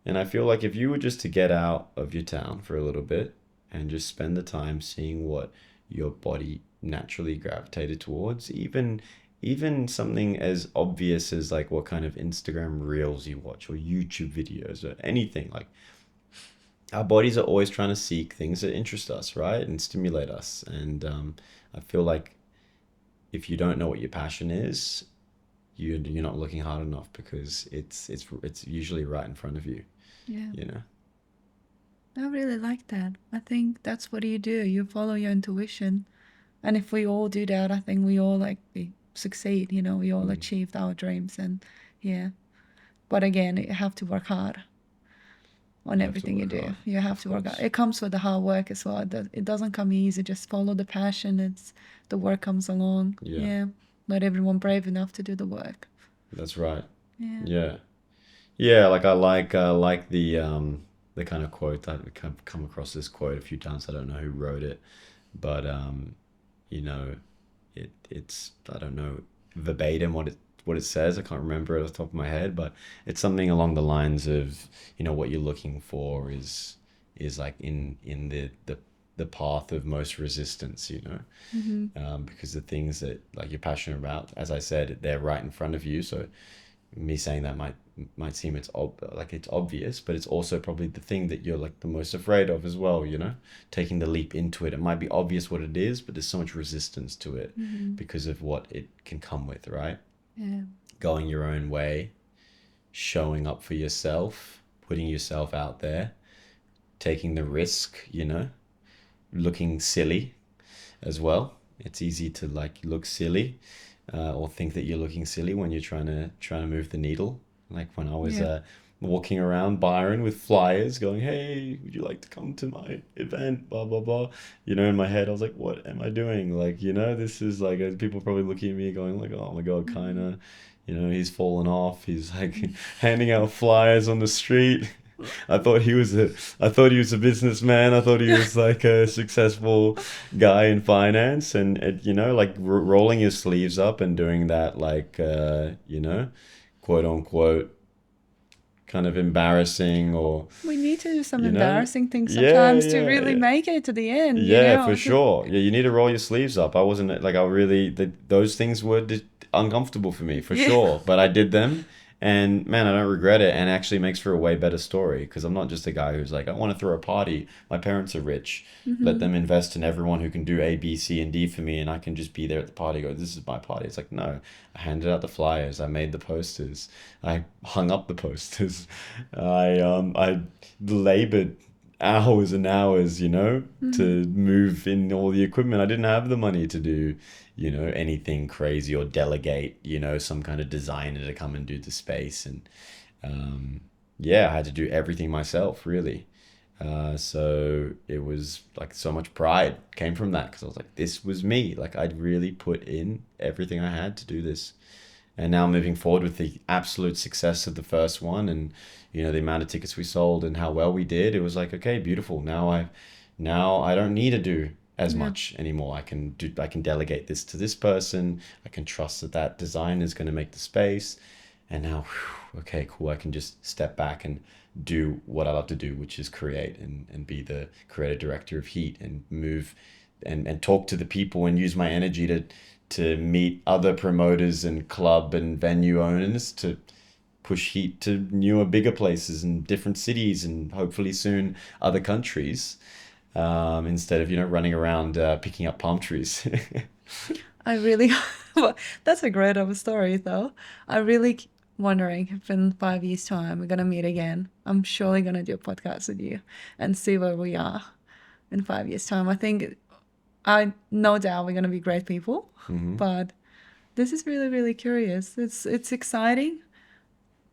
And I feel like if you were just to get out of your town for a little bit and just spend the time seeing what your body naturally gravitated towards, even something as obvious as like what kind of Instagram reels you watch or YouTube videos or anything, like our bodies are always trying to seek things that interest us, right? And stimulate us. And I feel like if you don't know what your passion is, you're not looking hard enough because it's usually right in front of you, Yeah. you know. I really like that. I think that's what you do. You follow your intuition. And if we all do that, I think we all like we succeed, you know, we all Mm. achieved our dreams and yeah. But again, you have to work hard on You have to everything you work do. hard, You have of to work hard. course. It comes with the hard work as well. It doesn't come easy. Just follow the passion. It's the work comes along. Yeah, Yeah. Not everyone brave enough to do the work. that's right. Yeah. Yeah, yeah. Like I like the kind of quote. I've come across this quote a few times. I don't know who wrote it, but you know, it's I don't know verbatim what it says. I can't remember it off the top of my head, but it's something along the lines of, what you're looking for is like in the path of most resistance, because the things that like you're passionate about, as I said, they're right in front of you. So me saying that might seem like it's obvious, but it's also probably the thing that you're like the most afraid of as well, taking the leap into it. It might be obvious what it is, but there's so much resistance to it because of what it can come with, right? Yeah. Going your own way, showing up for yourself, putting yourself out there, taking the risk, looking silly as well. It's easy to like look silly, or think that you're looking silly when you're trying to move the needle. Like when I was walking around Byron with flyers going, "Hey, would you like to come to my event?" Blah blah blah. In my head I was like, "What am I doing?" Like, this is like, people probably looking at me going like, "Oh my God, Caina, he's fallen off. He's like handing out flyers on the street." I thought he was a businessman. I thought he was like a successful guy in finance, and like rolling his sleeves up and doing that, like quote unquote, kind of embarrassing, or We need to do some you know, embarrassing things yeah, sometimes to yeah, really yeah. make it to the end, Yeah, for I think. sure. Yeah, you need to roll your sleeves up. I wasn't like I really those things were uncomfortable for me for Yeah. sure, but I did them, and man, I don't regret it. And it actually makes for a way better story because I'm not just a guy who's like, I want to throw a party. My parents are rich. Let them invest in everyone who can do A, B, C, and D for me, and I can just be there at the party. Go, this is my party. It's like, no, I handed out the flyers. I made the posters. I hung up the posters. I labored hours and hours, to move in all the equipment. I didn't have the money to do, anything crazy or delegate, some kind of designer to come and do the space. And yeah, I had to do everything myself, really. So it was like so much pride came from that because I was like, this was me. Like I'd really put in everything I had to do this. And now moving forward with the absolute success of the first one, and the amount of tickets we sold and how well we did, it was like, okay, beautiful. Now I don't need to do as Yeah. much anymore. I can delegate this to this person. I can trust that design is going to make the space. And now, whew, okay, cool. I can just step back and do what I love to do, which is create and be the creative director of Heat and move and talk to the people and use my energy to meet other promoters and club and venue owners to push Heat to newer, bigger places and different cities and hopefully soon other countries, instead of running around picking up palm trees. I really, well, that's a great of a story, though. I really wondering if in 5 years' time we're gonna meet again. I'm surely gonna do a podcast with you and see where we are in 5 years' time. I think I no doubt we're gonna be great people, Hmm. but this is really, really curious. It's exciting.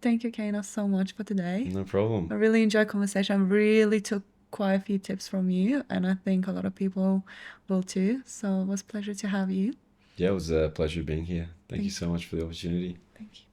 Thank you, Kaina, so much for today. No problem. I really enjoyed conversation. I really took quite a few tips from you, and I think a lot of people will too. So it was a pleasure to have you. Yeah, it was a pleasure being here. Thank you Thank so much for the opportunity. Thank you.